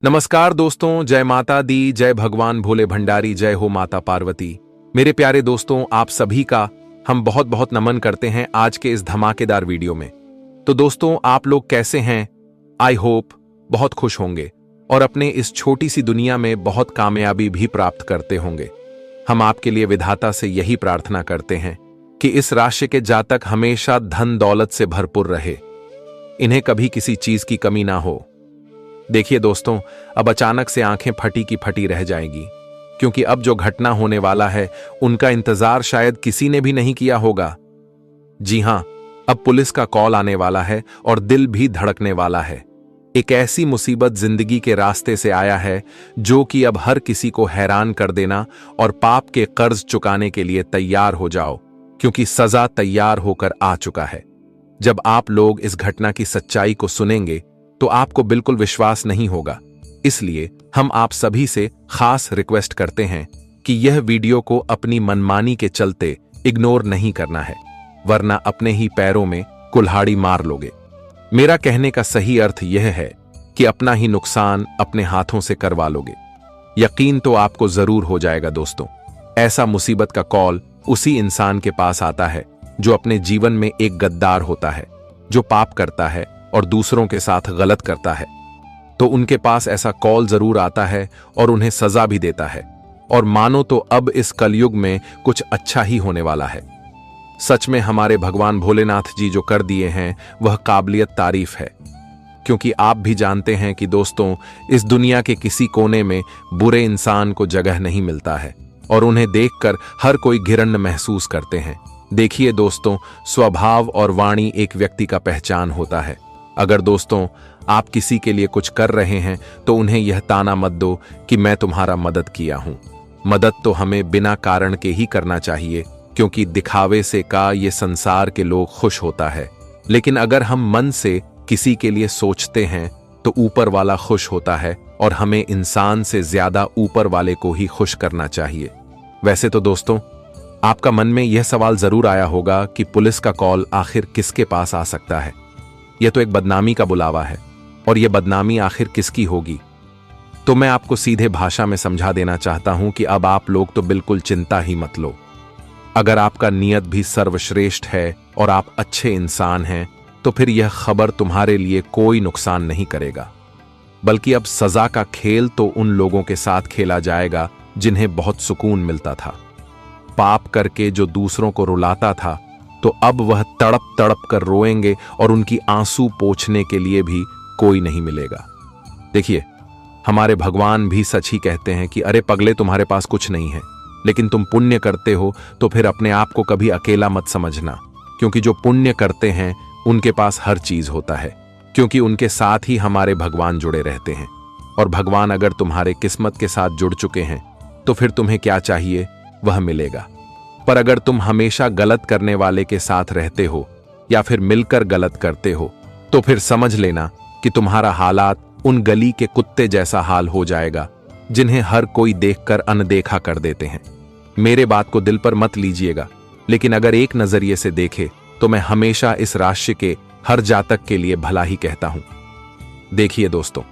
नमस्कार दोस्तों, जय माता दी, जय भगवान भोले भंडारी, जय हो माता पार्वती। मेरे प्यारे दोस्तों, आप सभी का हम बहुत बहुत नमन करते हैं आज के इस धमाकेदार वीडियो में। तो दोस्तों, आप लोग कैसे हैं? आई होप बहुत खुश होंगे और अपने इस छोटी सी दुनिया में बहुत कामयाबी भी प्राप्त करते होंगे। हम आपके लिए विधाता से यही प्रार्थना करते हैं कि इस राशि के जातक हमेशा धन दौलत से भरपूर रहे, इन्हें कभी किसी चीज की कमी ना हो। देखिए दोस्तों, अब अचानक से आंखें फटी की फटी रह जाएंगी, क्योंकि अब जो घटना होने वाला है उनका इंतजार शायद किसी ने भी नहीं किया होगा। जी हां, अब पुलिस का कॉल आने वाला है और दिल भी धड़कने वाला है। एक ऐसी मुसीबत जिंदगी के रास्ते से आया है जो कि अब हर किसी को हैरान कर देना, और पाप के कर्ज चुकाने के लिए तैयार हो जाओ, क्योंकि सजा तैयार होकर आ चुका है। जब आप लोग इस घटना की सच्चाई को सुनेंगे तो आपको बिल्कुल विश्वास नहीं होगा। इसलिए हम आप सभी से खास रिक्वेस्ट करते हैं कि यह वीडियो को अपनी मनमानी के चलते इग्नोर नहीं करना है, वरना अपने ही पैरों में कुल्हाड़ी मार लोगे। मेरा कहने का सही अर्थ यह है कि अपना ही नुकसान अपने हाथों से करवा लोगे। यकीन तो आपको जरूर हो जाएगा दोस्तों। ऐसा मुसीबत का कॉल उसी इंसान के पास आता है जो अपने जीवन में एक गद्दार होता है, जो पाप करता है और दूसरों के साथ गलत करता है। तो उनके पास ऐसा कॉल जरूर आता है और उन्हें सजा भी देता है, और मानो तो अब इस कलयुग में कुछ अच्छा ही होने वाला है। सच में हमारे भगवान भोलेनाथ जी जो कर दिए हैं वह काबिलियत तारीफ है, क्योंकि आप भी जानते हैं कि दोस्तों, इस दुनिया के किसी कोने में बुरे इंसान को जगह नहीं मिलता है और उन्हें देखकर हर कोई घिरण्य महसूस करते हैं। देखिए दोस्तों, स्वभाव और वाणी एक व्यक्ति का पहचान होता है। अगर दोस्तों आप किसी के लिए कुछ कर रहे हैं तो उन्हें यह ताना मत दो कि मैं तुम्हारा मदद किया हूं। मदद तो हमें बिना कारण के ही करना चाहिए, क्योंकि दिखावे से का ये संसार के लोग खुश होता है। लेकिन अगर हम मन से किसी के लिए सोचते हैं तो ऊपर वाला खुश होता है, और हमें इंसान से ज्यादा ऊपर वाले को ही खुश करना चाहिए। वैसे तो दोस्तों, आपका मन में यह सवाल जरूर आया होगा कि पुलिस का कॉल आखिर किसके पास आ सकता है। यह तो एक बदनामी का बुलावा है, और यह बदनामी आखिर किसकी होगी? तो मैं आपको सीधे भाषा में समझा देना चाहता हूं कि अब आप लोग तो बिल्कुल चिंता ही मत लो। अगर आपका नियत भी सर्वश्रेष्ठ है और आप अच्छे इंसान हैं, तो फिर यह खबर तुम्हारे लिए कोई नुकसान नहीं करेगा, बल्कि अब सजा का खेल तो उन लोगों के साथ खेला जाएगा जिन्हें बहुत सुकून मिलता था। पाप करके जो दूसरों को रुलाता था, तो अब वह तड़प तड़प कर रोएंगे और उनकी आंसू पोंछने के लिए भी कोई नहीं मिलेगा। देखिए, हमारे भगवान भी सच ही कहते हैं कि अरे पगले, तुम्हारे पास कुछ नहीं है, लेकिन तुम पुण्य करते हो, तो फिर अपने आप को कभी अकेला मत समझना, क्योंकि जो पुण्य करते हैं उनके पास हर चीज होता है, क्योंकि उनके साथ ही हमारे भगवान जुड़े रहते हैं। और भगवान अगर तुम्हारे किस्मत के साथ जुड़ चुके हैं तो फिर तुम्हें क्या चाहिए वह मिलेगा। पर अगर तुम हमेशा गलत करने वाले के साथ रहते हो या फिर मिलकर गलत करते हो, तो फिर समझ लेना कि तुम्हारा हालात उन गली के कुत्ते जैसा हाल हो जाएगा जिन्हें हर कोई देखकर अनदेखा कर देते हैं। मेरे बात को दिल पर मत लीजिएगा, लेकिन अगर एक नजरिए से देखे तो मैं हमेशा इस राशि के हर जातक के लिए भला ही कहता हूं। देखिए दोस्तों,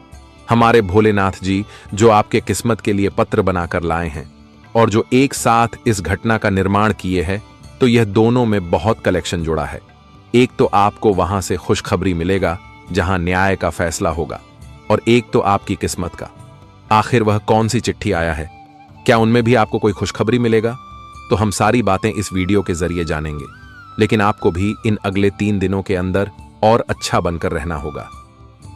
हमारे भोलेनाथ जी जो आपके किस्मत के लिए पत्र बनाकर लाए हैं और जो एक साथ इस घटना का निर्माण किए हैं, तो यह दोनों में बहुत कलेक्शन जुड़ा है। एक तो आपको वहां से खुशखबरी मिलेगा जहां न्याय का फैसला होगा, और एक तो आपकी किस्मत का। आखिर वह कौन सी चिट्ठी आया है? क्या उनमें भी आपको कोई खुशखबरी मिलेगा? तो हम सारी बातें इस वीडियो के जरिए जानेंगे, लेकिन आपको भी इन अगले 3 दिनों के अंदर और अच्छा बनकर रहना होगा।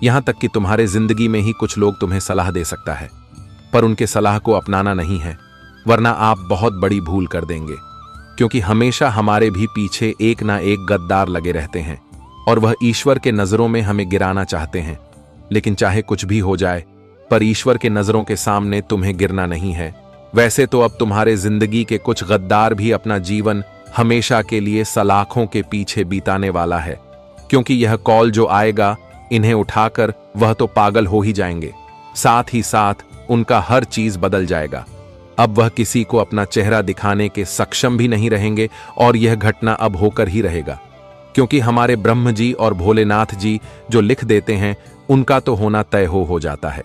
यहां तक कि तुम्हारे जिंदगी में ही कुछ लोग तुम्हें सलाह दे सकता है, पर उनके सलाह को अपनाना नहीं है, वरना आप बहुत बड़ी भूल कर देंगे। क्योंकि हमेशा हमारे भी पीछे एक ना एक गद्दार लगे रहते हैं, और वह ईश्वर के नजरों में हमें गिराना चाहते हैं। लेकिन चाहे कुछ भी हो जाए, पर ईश्वर के नजरों के सामने तुम्हें गिरना नहीं है। वैसे तो अब तुम्हारे जिंदगी के कुछ गद्दार भी अपना जीवन हमेशा के लिए सलाखों के पीछे बीताने वाला है, क्योंकि यह कॉल जो आएगा, इन्हें उठाकर वह तो पागल हो ही जाएंगे, साथ ही साथ उनका हर चीज बदल जाएगा। अब वह किसी को अपना चेहरा दिखाने के सक्षम भी नहीं रहेंगे, और यह घटना अब होकर ही रहेगा, क्योंकि हमारे ब्रह्म जी और भोलेनाथ जी जो लिख देते हैं उनका तो होना तय हो जाता है।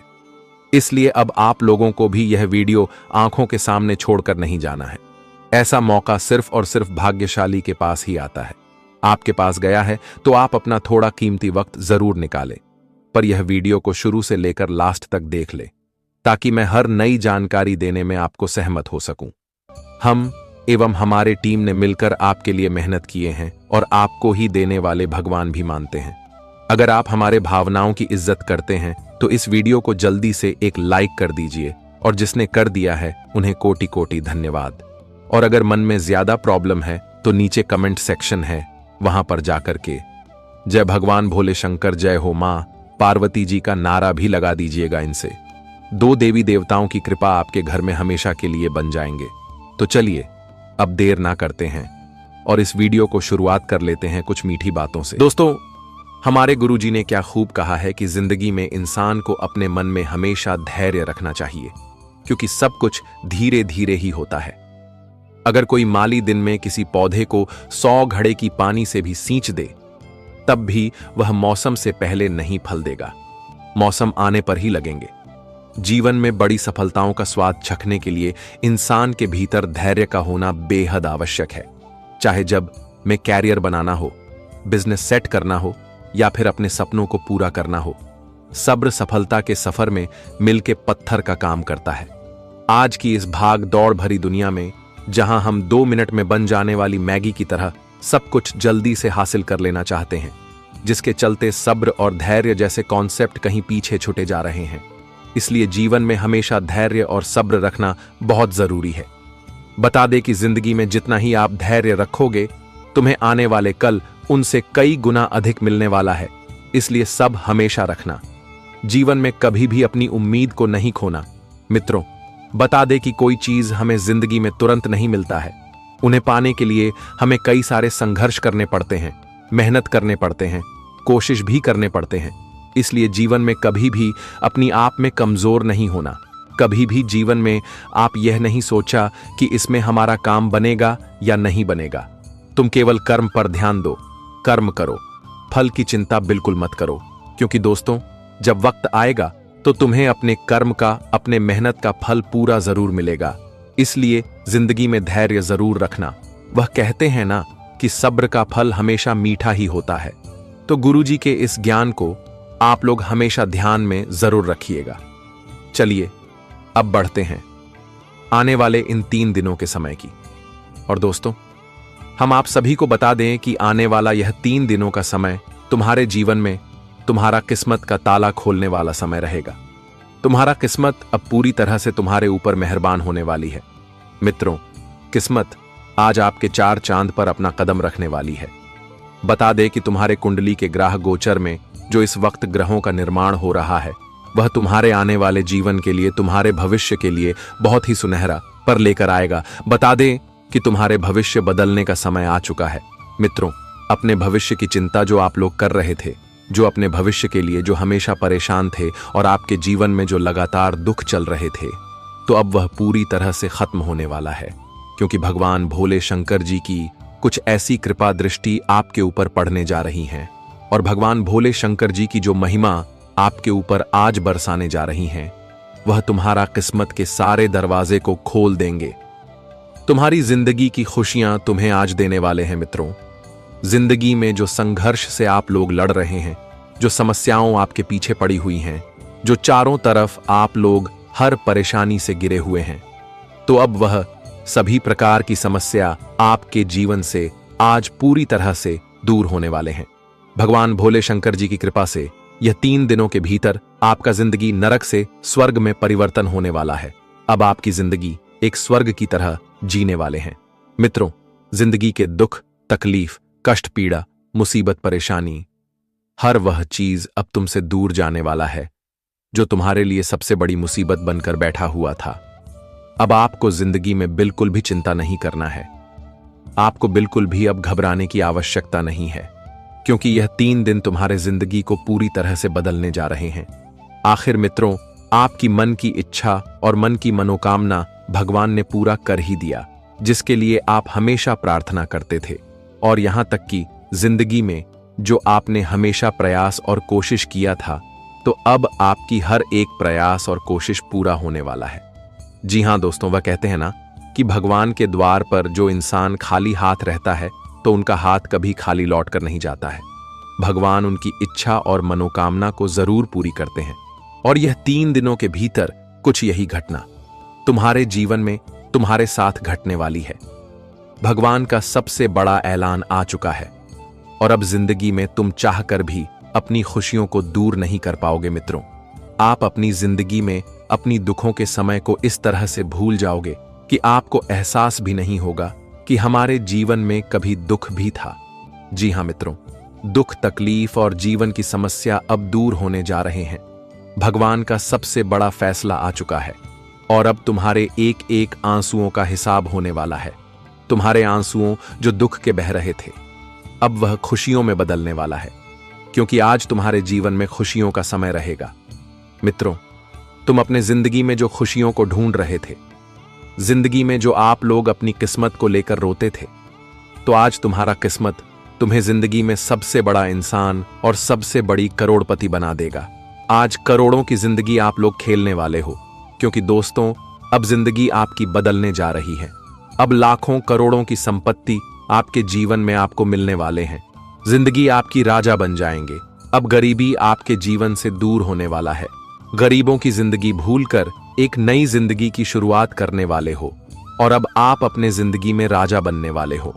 इसलिए अब आप लोगों को भी यह वीडियो आंखों के सामने छोड़कर नहीं जाना है। ऐसा मौका सिर्फ और सिर्फ भाग्यशाली के पास ही आता है। आपके पास गया है तो आप अपना थोड़ा कीमती वक्त जरूर निकालें, पर यह वीडियो को शुरू से लेकर लास्ट तक देख ले, ताकि मैं हर नई जानकारी देने में आपको सहमत हो सकूं। हम एवं हमारे टीम ने मिलकर आपके लिए मेहनत किए हैं और आपको ही देने वाले भगवान भी मानते हैं। अगर आप हमारे भावनाओं की इज्जत करते हैं तो इस वीडियो को जल्दी से एक लाइक कर दीजिए, और जिसने कर दिया है उन्हें कोटि कोटि धन्यवाद। और अगर मन में ज्यादा प्रॉब्लम है तो नीचे कमेंट सेक्शन है, वहां पर जाकर के जय भगवान भोले शंकर, जय हो मां पार्वती जी का नारा भी लगा दीजिएगा। इनसे 2 देवी देवताओं की कृपा आपके घर में हमेशा के लिए बन जाएंगे। तो चलिए अब देर ना करते हैं और इस वीडियो को शुरुआत कर लेते हैं कुछ मीठी बातों से। दोस्तों, हमारे गुरुजी ने क्या खूब कहा है कि जिंदगी में इंसान को अपने मन में हमेशा धैर्य रखना चाहिए, क्योंकि सब कुछ धीरे धीरे ही होता है। अगर कोई माली दिन में किसी पौधे को 100 घड़े की पानी से भी सींच दे, तब भी वह मौसम से पहले नहीं फल देगा, मौसम आने पर ही लगेंगे। जीवन में बड़ी सफलताओं का स्वाद चखने के लिए इंसान के भीतर धैर्य का होना बेहद आवश्यक है। चाहे जब में कैरियर बनाना हो, बिजनेस सेट करना हो या फिर अपने सपनों को पूरा करना हो, सब्र सफलता के सफर में मिलके पत्थर का काम करता है। आज की इस भाग दौड़ भरी दुनिया में, जहां हम 2 मिनट में बन जाने वाली मैगी की तरह सब कुछ जल्दी से हासिल कर लेना चाहते हैं, जिसके चलते सब्र और धैर्य जैसे कॉन्सेप्ट कहीं पीछे छूटे जा रहे हैं। इसलिए जीवन में हमेशा धैर्य और सब्र रखना बहुत जरूरी है। बता दे कि जिंदगी में जितना ही आप धैर्य रखोगे, तुम्हें आने वाले कल उनसे कई गुना अधिक मिलने वाला है। इसलिए सब हमेशा रखना। जीवन में कभी भी अपनी उम्मीद को नहीं खोना। मित्रों, बता दे कि कोई चीज हमें जिंदगी में तुरंत नहीं मिलता है। उन्हें पाने के लिए हमें कई सारे संघर्ष करने पड़ते हैं, मेहनत करने पड़ते हैं, कोशिश भी करने पड़ते हैं। इसलिए जीवन में कभी भी अपनी आप में कमजोर नहीं होना। कभी भी जीवन में आप यह नहीं सोचा कि इसमें हमारा काम बनेगा या नहीं बनेगा। तुम केवल कर्म पर ध्यान दो, कर्म करो, फल की चिंता बिल्कुल मत करो। क्योंकि दोस्तों, जब वक्त आएगा तो तुम्हें अपने कर्म का, अपने मेहनत का फल पूरा जरूर मिलेगा। इसलिए जिंदगी में धैर्य जरूर रखना। वह कहते हैं ना कि सब्र का फल हमेशा मीठा ही होता है। तो गुरुजी के इस ज्ञान को आप लोग हमेशा ध्यान में जरूर रखिएगा। चलिए अब बढ़ते हैं आने वाले इन 3 दिनों के समय की। और दोस्तों, हम आप सभी को बता दें कि आने वाला यह 3 दिनों का समय तुम्हारे जीवन में तुम्हारा किस्मत का ताला खोलने वाला समय रहेगा। तुम्हारा किस्मत अब पूरी तरह से तुम्हारे ऊपर मेहरबान होने वाली है। मित्रों, किस्मत आज आपके 4 चांद पर अपना कदम रखने वाली है। बता दे कि तुम्हारे कुंडली के ग्रह गोचर में जो इस वक्त ग्रहों का निर्माण हो रहा है, वह तुम्हारे आने वाले जीवन के लिए, तुम्हारे भविष्य के लिए बहुत ही सुनहरा पर लेकर आएगा। बता दें कि तुम्हारे भविष्य बदलने का समय आ चुका है। मित्रों, अपने भविष्य की चिंता जो आप लोग कर रहे थे, जो अपने भविष्य के लिए जो हमेशा परेशान थे और आपके जीवन में जो लगातार दुख चल रहे थे, तो अब वह पूरी तरह से खत्म होने वाला है। क्योंकि भगवान भोले शंकर जी की कुछ ऐसी कृपा दृष्टि आपके ऊपर पड़ने जा रही हैं, और भगवान भोले शंकर जी की जो महिमा आपके ऊपर आज बरसाने जा रही हैं, वह तुम्हारा किस्मत के सारे दरवाजे को खोल देंगे। तुम्हारी जिंदगी की खुशियां तुम्हें आज देने वाले हैं। मित्रों, जिंदगी में जो संघर्ष से आप लोग लड़ रहे हैं, जो समस्याओं आपके पीछे पड़ी हुई हैं, जो चारों तरफ आप लोग हर परेशानी से गिरे हुए हैं, तो अब वह सभी प्रकार की समस्या आपके जीवन से आज पूरी तरह से दूर होने वाले हैं। भगवान भोले शंकर जी की कृपा से यह 3 दिनों के भीतर आपका जिंदगी नरक से स्वर्ग में परिवर्तन होने वाला है। अब आपकी जिंदगी एक स्वर्ग की तरह जीने वाले हैं। मित्रों, जिंदगी के दुख, तकलीफ, कष्ट, पीड़ा, मुसीबत, परेशानी, हर वह चीज अब तुमसे दूर जाने वाला है जो तुम्हारे लिए सबसे बड़ी मुसीबत बनकर बैठा हुआ था। अब आपको जिंदगी में बिल्कुल भी चिंता नहीं करना है। आपको बिल्कुल भी अब घबराने की आवश्यकता नहीं है, क्योंकि यह 3 दिन तुम्हारे जिंदगी को पूरी तरह से बदलने जा रहे हैं। आखिर मित्रों, आपकी मन की इच्छा और मन की मनोकामना भगवान ने पूरा कर ही दिया, जिसके लिए आप हमेशा प्रार्थना करते थे। और यहां तक कि जिंदगी में जो आपने हमेशा प्रयास और कोशिश किया था, तो अब आपकी हर एक प्रयास और कोशिश पूरा होने वाला है। जी हाँ दोस्तों, वह कहते हैं ना कि भगवान के द्वार पर जो इंसान खाली हाथ रहता है तो उनका हाथ कभी खाली लौट कर नहीं जाता है। भगवान उनकी इच्छा और मनोकामना को जरूर पूरी करते हैं। और यह 3 दिनों के भीतर कुछ यही घटना तुम्हारे जीवन में तुम्हारे साथ घटने वाली है। भगवान का सबसे बड़ा ऐलान आ चुका है और अब जिंदगी में तुम चाहकर भी अपनी खुशियों को दूर नहीं कर पाओगे मित्रों। आप अपनी जिंदगी में अपनी दुखों के समय को इस तरह से भूल जाओगे कि आपको एहसास भी नहीं होगा कि हमारे जीवन में कभी दुख भी था। जी हाँ मित्रों, दुख, तकलीफ और जीवन की समस्या अब दूर होने जा रहे हैं। भगवान का सबसे बड़ा फैसला आ चुका है और अब तुम्हारे एक एक आंसुओं का हिसाब होने वाला है। तुम्हारे आंसुओं जो दुख के बह रहे थे, अब वह खुशियों में बदलने वाला है, क्योंकि आज तुम्हारे जीवन में खुशियों का समय रहेगा। मित्रों, तुम अपने जिंदगी में जो खुशियों को ढूंढ रहे थे, जिंदगी में जो आप लोग अपनी किस्मत को लेकर रोते थे, तो आज तुम्हारा किस्मत तुम्हें जिंदगी में सबसे बड़ा इंसान और सबसे बड़ी करोड़पति बना देगा। आज करोड़ों की जिंदगी आप लोग खेलने वाले हो, क्योंकि दोस्तों अब जिंदगी आपकी बदलने जा रही है। अब लाखों करोड़ों की संपत्ति आपके जीवन में आपको मिलने वाले हैं। जिंदगी आपकी राजा बन जाएंगे। अब गरीबी आपके जीवन से दूर होने वाला है। गरीबों की जिंदगी भूलकर एक नई जिंदगी की शुरुआत करने वाले हो और अब आप अपने जिंदगी में राजा बनने वाले हो।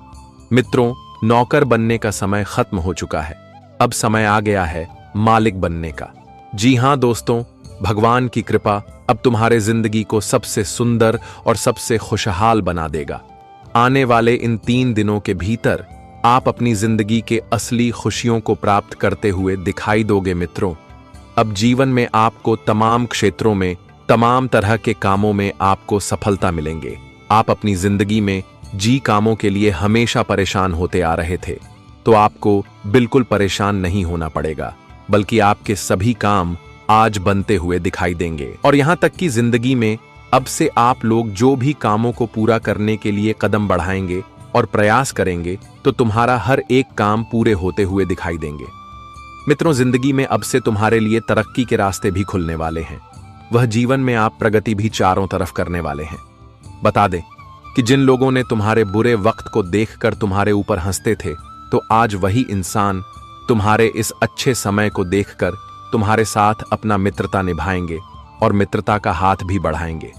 मित्रों, नौकर बनने का समय खत्म हो चुका है। अब समय आ गया है मालिक बनने का। जी हां दोस्तों, भगवान की कृपा अब तुम्हारे जिंदगी को सबसे सुंदर और सबसे खुशहाल बना देगा। आने वाले इन 3 दिनों के भीतर आप अपनी जिंदगी के असली खुशियों को प्राप्त करते हुए दिखाई दोगे मित्रों। अब जीवन में आपको तमाम क्षेत्रों में, तमाम तरह के कामों में आपको सफलता मिलेंगे। आप अपनी जिंदगी में जी कामों के लिए हमेशा परेशान होते आ रहे थे, तो आपको बिल्कुल परेशान नहीं होना पड़ेगा, बल्कि आपके सभी काम आज बनते हुए दिखाई देंगे। और यहां तक कि जिंदगी में अब से आप लोग जो भी कामों को पूरा करने के लिए कदम बढ़ाएंगे और प्रयास करेंगे, तो तुम्हारा हर एक काम पूरे होते हुए दिखाई देंगे। मित्रों, जिंदगी में अब से तुम्हारे लिए तरक्की के रास्ते भी खुलने वाले हैं। वह जीवन में आप प्रगति भी चारों तरफ करने वाले हैं। बता दें कि जिन लोगों ने तुम्हारे बुरे वक्त को देखकर तुम्हारे ऊपर हंसते थे, तो आज वही इंसान तुम्हारे इस अच्छे समय को देखकर तुम्हारे साथ अपना मित्रता निभाएंगे और मित्रता का हाथ भी बढ़ाएंगे।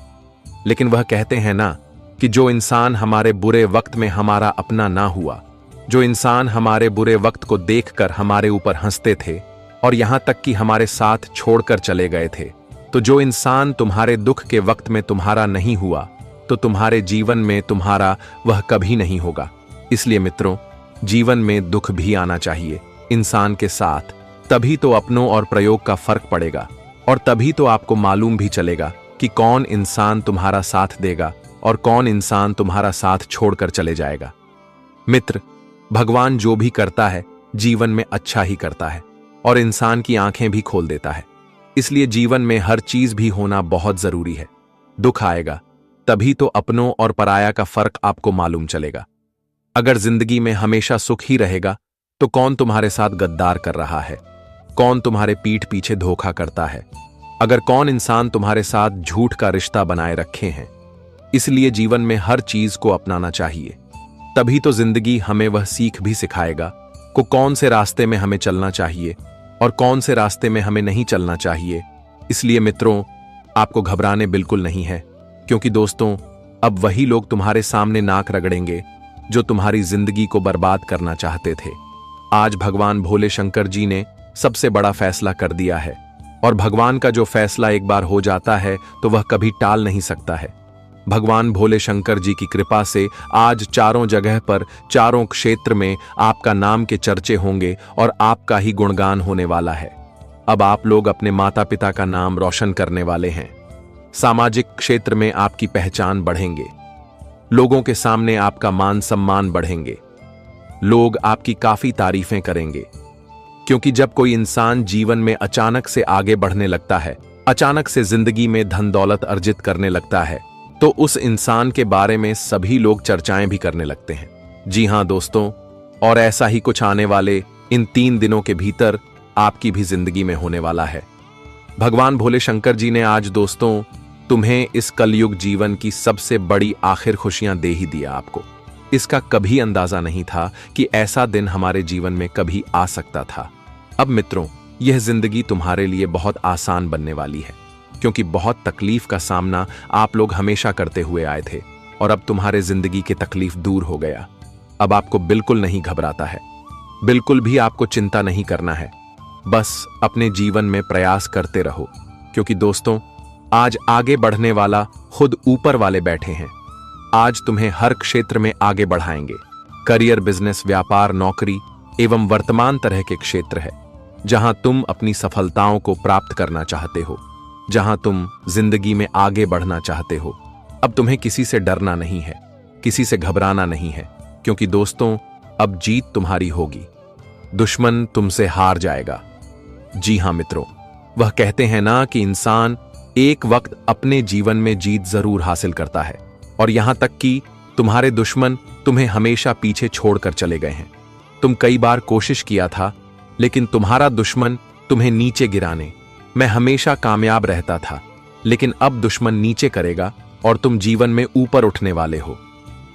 लेकिन वह कहते हैं ना कि जो इंसान हमारे बुरे वक्त में हमारा अपना ना हुआ, जो इंसान हमारे बुरे वक्त को देखकर हमारे ऊपर हंसते थे और यहां तक कि हमारे साथ छोड़कर चले गए थे, तो जो इंसान तुम्हारे दुख के वक्त में तुम्हारा नहीं हुआ, तो तुम्हारे जीवन में तुम्हारा वह कभी नहीं होगा। इसलिए मित्रों, जीवन में दुख भी आना चाहिए इंसान के साथ, तभी तो अपनों और प्रयोग का फर्क पड़ेगा और तभी तो आपको मालूम भी चलेगा कि कौन इंसान तुम्हारा साथ देगा और कौन इंसान तुम्हारा साथ छोड़कर चले जाएगा। मित्र, भगवान जो भी करता है जीवन में अच्छा ही करता है और इंसान की आंखें भी खोल देता है। इसलिए जीवन में हर चीज भी होना बहुत जरूरी है। दुख आएगा तभी तो अपनों और पराया का फर्क आपको मालूम चलेगा। अगर जिंदगी में हमेशा सुख ही रहेगा तो कौन तुम्हारे साथ गद्दार कर रहा है, कौन तुम्हारे पीठ पीछे धोखा करता है, अगर कौन इंसान तुम्हारे साथ झूठ का रिश्ता बनाए रखे हैं। इसलिए जीवन में हर चीज को अपनाना चाहिए, तभी तो जिंदगी हमें वह सीख भी सिखाएगा को कौन से रास्ते में हमें चलना चाहिए और कौन से रास्ते में हमें नहीं चलना चाहिए। इसलिए मित्रों, आपको घबराने बिल्कुल नहीं है, क्योंकि दोस्तों अब वही लोग तुम्हारे सामने नाक रगड़ेंगे जो तुम्हारी जिंदगी को बर्बाद करना चाहते थे। आज भगवान भोले शंकर जी ने सबसे बड़ा फैसला कर दिया है और भगवान का जो फैसला एक बार हो जाता है तो वह कभी टाल नहीं सकता है। भगवान भोले शंकर जी की कृपा से आज चारों जगह पर, चारों क्षेत्र में आपका नाम के चर्चे होंगे और आपका ही गुणगान होने वाला है। अब आप लोग अपने माता पिता का नाम रोशन करने वाले हैं। सामाजिक क्षेत्र में आपकी पहचान बढ़ेंगे, लोगों के सामने आपका मान सम्मान बढ़ेंगे, लोग आपकी काफी तारीफें करेंगे। क्योंकि जब कोई इंसान जीवन में अचानक से आगे बढ़ने लगता है, अचानक से जिंदगी में धन दौलत अर्जित करने लगता है, तो उस इंसान के बारे में सभी लोग चर्चाएं भी करने लगते हैं। जी हां दोस्तों, और ऐसा ही कुछ आने वाले इन 3 दिनों के भीतर आपकी भी जिंदगी में होने वाला है। भगवान भोले शंकर जी ने आज दोस्तों तुम्हें इस कलयुग जीवन की सबसे बड़ी आखिर खुशियां दे ही दिया आपको। इसका कभी अंदाजा नहीं था कि ऐसा दिन हमारे जीवन में कभी आ सकता था। अब मित्रों, यह जिंदगी तुम्हारे लिए बहुत आसान बनने वाली है, क्योंकि बहुत तकलीफ का सामना आप लोग हमेशा करते हुए आए थे और अब तुम्हारे जिंदगी की तकलीफ दूर हो गया। अब आपको बिल्कुल नहीं घबराता है, बिल्कुल भी आपको चिंता नहीं करना है। बस अपने जीवन में प्रयास करते रहो, क्योंकि दोस्तों आज आगे बढ़ने वाला खुद ऊपर वाले बैठे हैं। आज तुम्हें हर क्षेत्र में आगे बढ़ाएंगे। करियर, बिजनेस, व्यापार, नौकरी एवं वर्तमान तरह के क्षेत्र है जहां तुम अपनी सफलताओं को प्राप्त करना चाहते हो, जहां तुम जिंदगी में आगे बढ़ना चाहते हो। अब तुम्हें किसी से डरना नहीं है, किसी से घबराना नहीं है, क्योंकि दोस्तों अब जीत तुम्हारी होगी, दुश्मन तुमसे हार जाएगा। जी हां मित्रों, वह कहते हैं ना कि इंसान एक वक्त अपने जीवन में जीत जरूर हासिल करता है, और यहां तक कि तुम्हारे दुश्मन तुम्हें हमेशा पीछे छोड़कर चले गए हैं। तुम कई बार कोशिश किया था, लेकिन तुम्हारा दुश्मन तुम्हें नीचे गिराने में हमेशा कामयाब रहता था, लेकिन अब दुश्मन नीचे करेगा और तुम जीवन में ऊपर उठने वाले हो।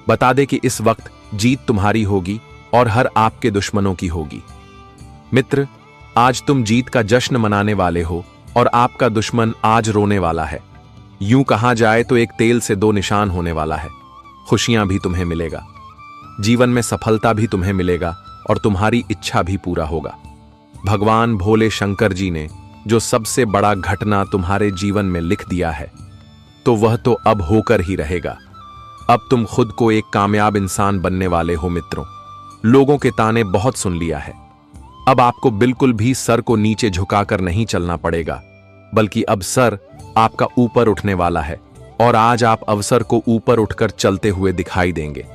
बता दे कि इस वक्त जीत तुम्हारी होगी और हर आपके दुश्मनों की होगी। मित्र, आज तुम जीत का जश्न मनाने वाले हो और आपका दुश्मन आज रोने वाला है। यूं कहा जाए तो एक तेल से दो निशान होने वाला है। खुशियां भी तुम्हें मिलेगा, जीवन में सफलता भी तुम्हें मिलेगा और तुम्हारी इच्छा भी पूरा होगा। भगवान भोले शंकर जी ने जो सबसे बड़ा घटना तुम्हारे जीवन में लिख दिया है, तो वह तो अब होकर ही रहेगा। अब तुम खुद को एक कामयाब इंसान बनने वाले हो मित्रों। लोगों के ताने बहुत सुन लिया है। अब आपको बिल्कुल भी सर को नीचे झुकाकर नहीं चलना पड़ेगा, बल्कि अब सर आपका ऊपर उठने वाला है और आज आप अवसर को ऊपर उठकर चलते हुए दिखाई देंगे।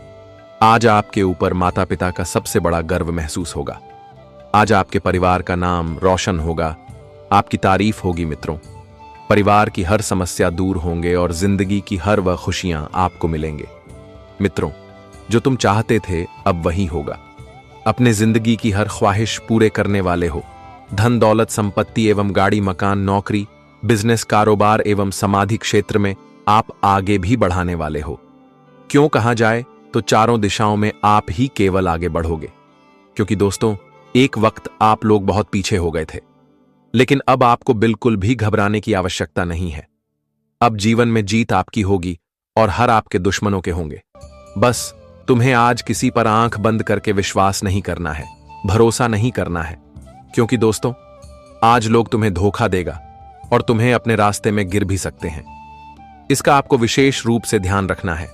आज आपके ऊपर माता पिता का सबसे बड़ा गर्व महसूस होगा। आज आपके परिवार का नाम रोशन होगा, आपकी तारीफ होगी मित्रों। परिवार की हर समस्या दूर होंगे और जिंदगी की हर वह खुशियां आपको मिलेंगे। मित्रों, जो तुम चाहते थे अब वही होगा। अपने जिंदगी की हर ख्वाहिश पूरे करने वाले हो। धन दौलत, संपत्ति एवं गाड़ी, मकान, नौकरी, बिजनेस, कारोबार एवं समाधि क्षेत्र में आप आगे भी बढ़ाने वाले हो। क्यों कहा जाए तो चारों दिशाओं में आप ही केवल आगे बढ़ोगे, क्योंकि दोस्तों एक वक्त आप लोग बहुत पीछे हो गए थे, लेकिन अब आपको बिल्कुल भी घबराने की आवश्यकता नहीं है। अब जीवन में जीत आपकी होगी और हर आपके दुश्मनों के होंगे। बस तुम्हें आज किसी पर आंख बंद करके विश्वास नहीं करना है, भरोसा नहीं करना है, क्योंकि दोस्तों आज लोग तुम्हें धोखा देगा और तुम्हें अपने रास्ते में गिर भी सकते हैं। इसका आपको विशेष रूप से ध्यान रखना है।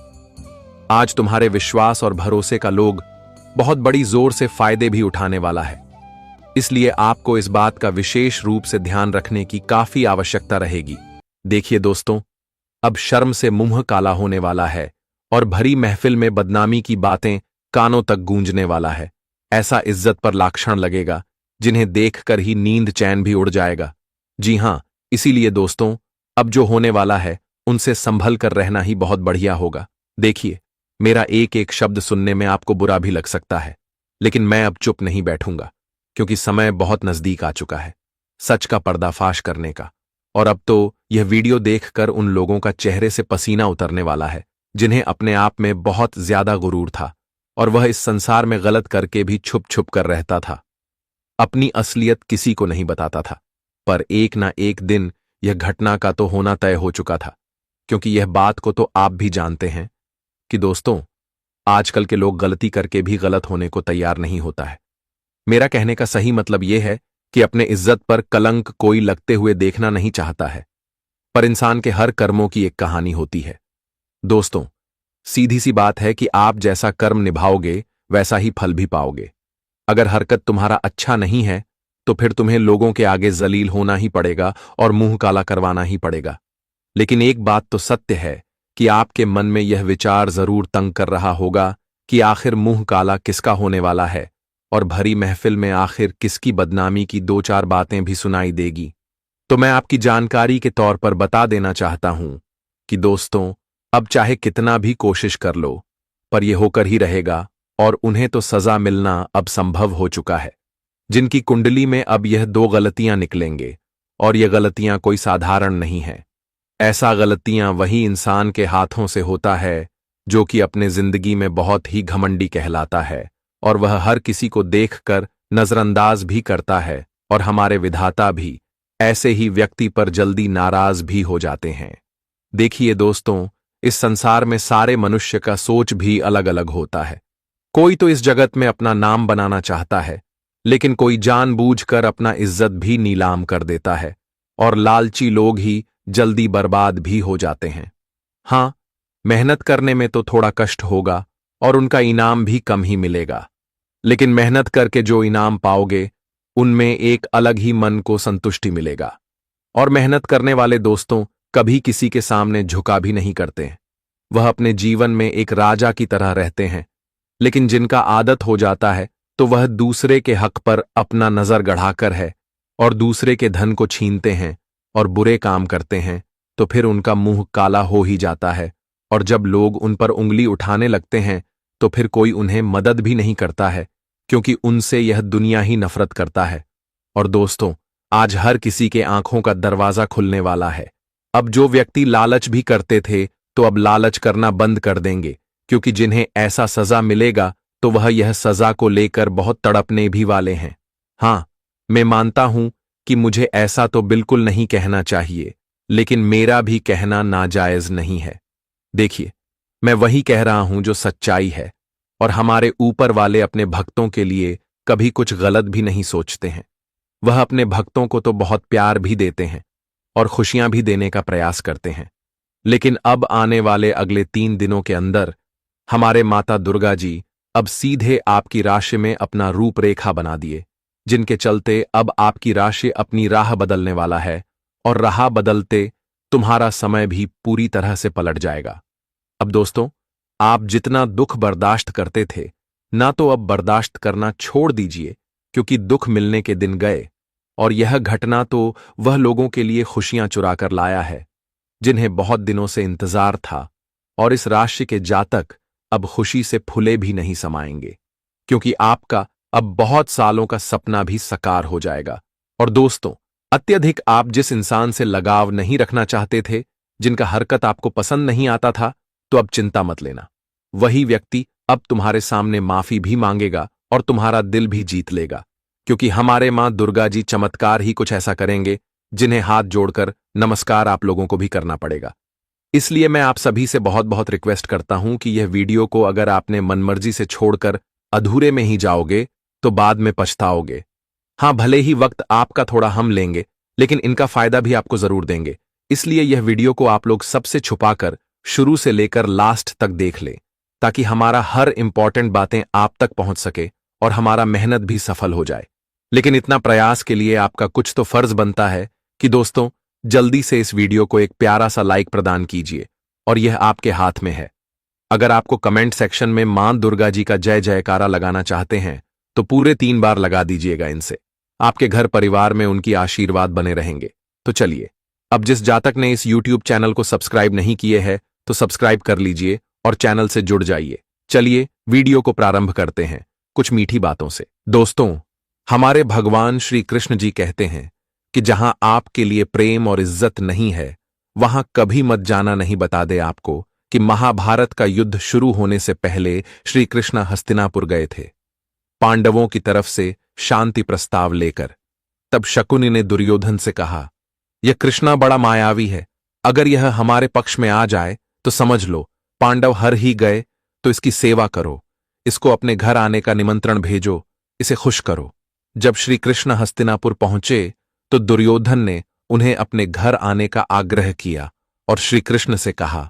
आज तुम्हारे विश्वास और भरोसे का लोग बहुत बड़ी जोर से फायदे भी उठाने वाला है, इसलिए आपको इस बात का विशेष रूप से ध्यान रखने की काफी आवश्यकता रहेगी। देखिए दोस्तों, अब शर्म से मुंह काला होने वाला है और भरी महफिल में बदनामी की बातें कानों तक गूंजने वाला है। ऐसा इज्जत पर लाक्षण लगेगा जिन्हें देखकर ही नींद चैन भी उड़ जाएगा। जी हां, इसीलिए दोस्तों अब जो होने वाला है उनसे संभल कर रहना ही बहुत बढ़िया होगा। देखिए, मेरा एक एक शब्द सुनने में आपको बुरा भी लग सकता है, लेकिन मैं अब चुप नहीं बैठूंगा, क्योंकि समय बहुत नजदीक आ चुका है सच का पर्दाफाश करने का। और अब तो यह वीडियो देखकर उन लोगों का चेहरे से पसीना उतरने वाला है जिन्हें अपने आप में बहुत ज्यादा गुरूर था और वह इस संसार में गलत करके भी छुप छुप कर रहता था, अपनी असलियत किसी को नहीं बताता था। पर एक ना एक दिन यह घटना का तो होना तय हो चुका था, क्योंकि यह बात को तो आप भी जानते हैं कि दोस्तों आजकल के लोग गलती करके भी गलत होने को तैयार नहीं होता है। मेरा कहने का सही मतलब यह है कि अपने इज्जत पर कलंक कोई लगते हुए देखना नहीं चाहता है, पर इंसान के हर कर्मों की एक कहानी होती है। दोस्तों, सीधी सी बात है कि आप जैसा कर्म निभाओगे वैसा ही फल भी पाओगे। अगर हरकत तुम्हारा अच्छा नहीं है तो फिर तुम्हें लोगों के आगे जलील होना ही पड़ेगा और मुंह काला करवाना ही पड़ेगा। लेकिन एक बात तो सत्य है कि आपके मन में यह विचार जरूर तंग कर रहा होगा कि आखिर मुंह काला किसका होने वाला है और भरी महफिल में आखिर किसकी बदनामी की दो चार बातें भी सुनाई देगी। तो मैं आपकी जानकारी के तौर पर बता देना चाहता हूं कि दोस्तों अब चाहे कितना भी कोशिश कर लो, पर यह होकर ही रहेगा और उन्हें तो सजा मिलना अब संभव हो चुका है। जिनकी कुंडली में अब यह दो गलतियां निकलेंगे और ये गलतियां कोई साधारण नहीं है। ऐसा गलतियां वही इंसान के हाथों से होता है जो कि अपने जिंदगी में बहुत ही घमंडी कहलाता है और वह हर किसी को देखकर नजरअंदाज भी करता है, और हमारे विधाता भी ऐसे ही व्यक्ति पर जल्दी नाराज भी हो जाते हैं। देखिए दोस्तों, इस संसार में सारे मनुष्य का सोच भी अलग अलग होता है। कोई तो इस जगत में अपना नाम बनाना चाहता है, लेकिन कोई जानबूझकर अपना इज्जत भी नीलाम कर देता है, और लालची लोग ही जल्दी बर्बाद भी हो जाते हैं। हाँ, मेहनत करने में तो थोड़ा कष्ट होगा और उनका इनाम भी कम ही मिलेगा, लेकिन मेहनत करके जो इनाम पाओगे उनमें एक अलग ही मन को संतुष्टि मिलेगा। और मेहनत करने वाले दोस्तों कभी किसी के सामने झुका भी नहीं करते हैं। वह अपने जीवन में एक राजा की तरह रहते हैं, लेकिन जिनका आदत हो जाता है तो वह दूसरे के हक पर अपना नजर गढ़ाकर है और दूसरे के धन को छीनते हैं और बुरे काम करते हैं, तो फिर उनका मुंह काला हो ही जाता है। और जब लोग उन पर उंगली उठाने लगते हैं तो फिर कोई उन्हें मदद भी नहीं करता है, क्योंकि उनसे यह दुनिया ही नफरत करता है। और दोस्तों, आज हर किसी के आंखों का दरवाजा खुलने वाला है। अब जो व्यक्ति लालच भी करते थे तो अब लालच करना बंद कर देंगे, क्योंकि जिन्हें ऐसा सजा मिलेगा तो वह यह सजा को लेकर बहुत तड़पने भी वाले हैं। हाँ, मैं मानता हूं कि मुझे ऐसा तो बिल्कुल नहीं कहना चाहिए, लेकिन मेरा भी कहना नाजायज नहीं है। देखिए, मैं वही कह रहा हूं जो सच्चाई है, और हमारे ऊपर वाले अपने भक्तों के लिए कभी कुछ गलत भी नहीं सोचते हैं। वह अपने भक्तों को तो बहुत प्यार भी देते हैं और खुशियां भी देने का प्रयास करते हैं, लेकिन अब आने वाले अगले 3 दिनों के अंदर हमारे माता दुर्गा जी अब सीधे आपकी राशि में अपना रूपरेखा बना दिए, जिनके चलते अब आपकी राशि अपनी राह बदलने वाला है, और राह बदलते तुम्हारा समय भी पूरी तरह से पलट जाएगा। अब दोस्तों, आप जितना दुख बर्दाश्त करते थे ना, तो अब बर्दाश्त करना छोड़ दीजिए, क्योंकि दुख मिलने के दिन गए, और यह घटना तो वह लोगों के लिए खुशियां चुरा कर लाया है जिन्हें बहुत दिनों से इंतजार था। और इस राशि के जातक अब खुशी से फूले भी नहीं समाएंगे, क्योंकि आपका अब बहुत सालों का सपना भी साकार हो जाएगा। और दोस्तों, अत्यधिक आप जिस इंसान से लगाव नहीं रखना चाहते थे, जिनका हरकत आपको पसंद नहीं आता था, तो अब चिंता मत लेना। वही व्यक्ति अब तुम्हारे सामने माफी भी मांगेगा और तुम्हारा दिल भी जीत लेगा, क्योंकि हमारे मां दुर्गा जी चमत्कार ही कुछ ऐसा करेंगे जिन्हें हाथ जोड़कर नमस्कार आप लोगों को भी करना पड़ेगा। इसलिए मैं आप सभी से बहुत बहुत रिक्वेस्ट करता हूं कि यह वीडियो को अगर आपने मनमर्जी से छोड़कर अधूरे में ही जाओगे तो बाद में पछताओगे। हाँ, भले ही वक्त आपका थोड़ा हम लेंगे, लेकिन इनका फायदा भी आपको जरूर देंगे। इसलिए यह वीडियो को आप लोग सबसे छुपाकर शुरू से लेकर लास्ट तक देख लें, ताकि हमारा हर इंपॉर्टेंट बातें आप तक पहुंच सके और हमारा मेहनत भी सफल हो जाए। लेकिन इतना प्रयास के लिए आपका कुछ तो फर्ज बनता है कि दोस्तों, जल्दी से इस वीडियो को एक प्यारा सा लाइक प्रदान कीजिए, और यह आपके हाथ में है। अगर आपको कमेंट सेक्शन में मां दुर्गा जी का जय जयकारा लगाना चाहते हैं तो पूरे 3 बार लगा दीजिएगा। इनसे आपके घर परिवार में उनकी आशीर्वाद बने रहेंगे। तो चलिए, अब जिस जातक ने इस YouTube चैनल को सब्सक्राइब नहीं किए है तो सब्सक्राइब कर लीजिए और चैनल से जुड़ जाइए। चलिए वीडियो को प्रारंभ करते हैं कुछ मीठी बातों से। दोस्तों, हमारे भगवान श्री कृष्ण जी कहते हैं कि जहां आपके लिए प्रेम और इज्जत नहीं है, वहां कभी मत जाना। नहीं बता दे आपको कि महाभारत का युद्ध शुरू होने से पहले श्री कृष्ण हस्तिनापुर गए थे पांडवों की तरफ से शांति प्रस्ताव लेकर। तब शकुनि ने दुर्योधन से कहा, यह कृष्णा बड़ा मायावी है, अगर यह हमारे पक्ष में आ जाए तो समझ लो पांडव हर ही गए, तो इसकी सेवा करो, इसको अपने घर आने का निमंत्रण भेजो, इसे खुश करो। जब श्री कृष्ण हस्तिनापुर पहुंचे तो दुर्योधन ने उन्हें अपने घर आने का आग्रह किया और श्री कृष्ण से कहा,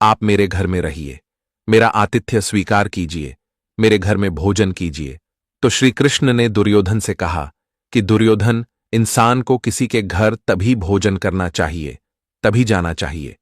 आप मेरे घर में रहिए, मेरा आतिथ्य स्वीकार कीजिए, मेरे घर में भोजन कीजिए। तो श्री कृष्ण ने दुर्योधन से कहा कि दुर्योधन, इंसान को किसी के घर तभी भोजन करना चाहिए, तभी जाना चाहिए,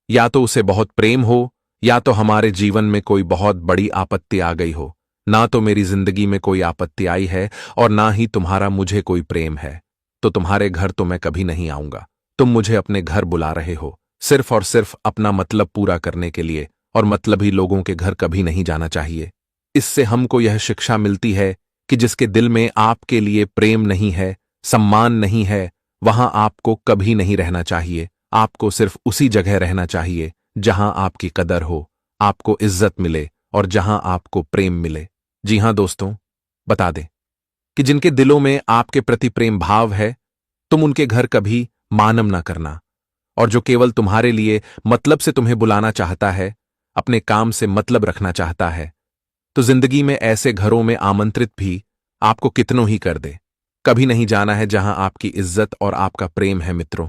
या तो उसे बहुत प्रेम हो, या तो हमारे जीवन में कोई बहुत बड़ी आपत्ति आ गई हो। ना तो मेरी जिंदगी में कोई आपत्ति आई है और ना ही तुम्हारा मुझे कोई प्रेम है, तो तुम्हारे घर तो मैं कभी नहीं आऊंगा। तुम मुझे अपने घर बुला रहे हो सिर्फ और सिर्फ अपना मतलब पूरा करने के लिए, और मतलबी लोगों के घर कभी नहीं जाना चाहिए। इससे हमको यह शिक्षा मिलती है कि जिसके दिल में आपके लिए प्रेम नहीं है, सम्मान नहीं है, वहां आपको कभी नहीं रहना चाहिए। आपको सिर्फ उसी जगह रहना चाहिए जहां आपकी कदर हो, आपको इज्जत मिले और जहां आपको प्रेम मिले। जी हां दोस्तों, बता दें कि जिनके दिलों में आपके प्रति प्रेम भाव है, तुम उनके घर कभी मानम ना करना। और जो केवल तुम्हारे लिए मतलब से तुम्हें बुलाना चाहता है, अपने काम से मतलब रखना चाहता है, तो जिंदगी में ऐसे घरों में आमंत्रित भी आपको कितनों ही कर दे। कभी नहीं जाना है जहां आपकी इज्जत और आपका प्रेम है मित्रों।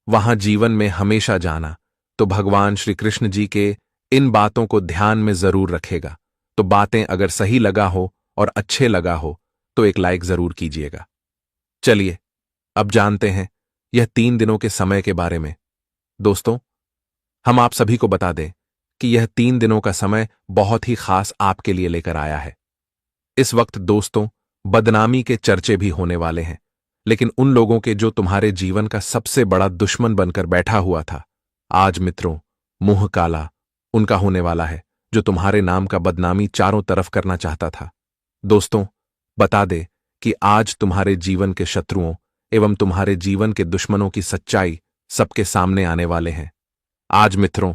वहां जीवन में हमेशा जाना तो भगवान श्री कृष्ण जी के इन बातों को ध्यान में जरूर रखेगा। तो बातें अगर सही लगा हो और अच्छे लगा हो तो एक लाइक जरूर कीजिएगा। चलिए अब जानते हैं यह 3 दिनों के समय के बारे में। दोस्तों, हम आप सभी को बता दें कि यह 3 दिनों का समय बहुत ही खास आपके लिए लेकर आया है। इस वक्त दोस्तों, बदनामी के चर्चे भी होने वाले हैं, लेकिन उन लोगों के जो तुम्हारे जीवन का सबसे बड़ा दुश्मन बनकर बैठा हुआ था, आज मित्रों मुंह काला उनका होने वाला है, जो तुम्हारे नाम का बदनामी चारों तरफ करना चाहता था। दोस्तों, बता दे कि आज तुम्हारे जीवन के शत्रुओं एवं तुम्हारे जीवन के दुश्मनों की सच्चाई सबके सामने आने वाले हैं। आज मित्रों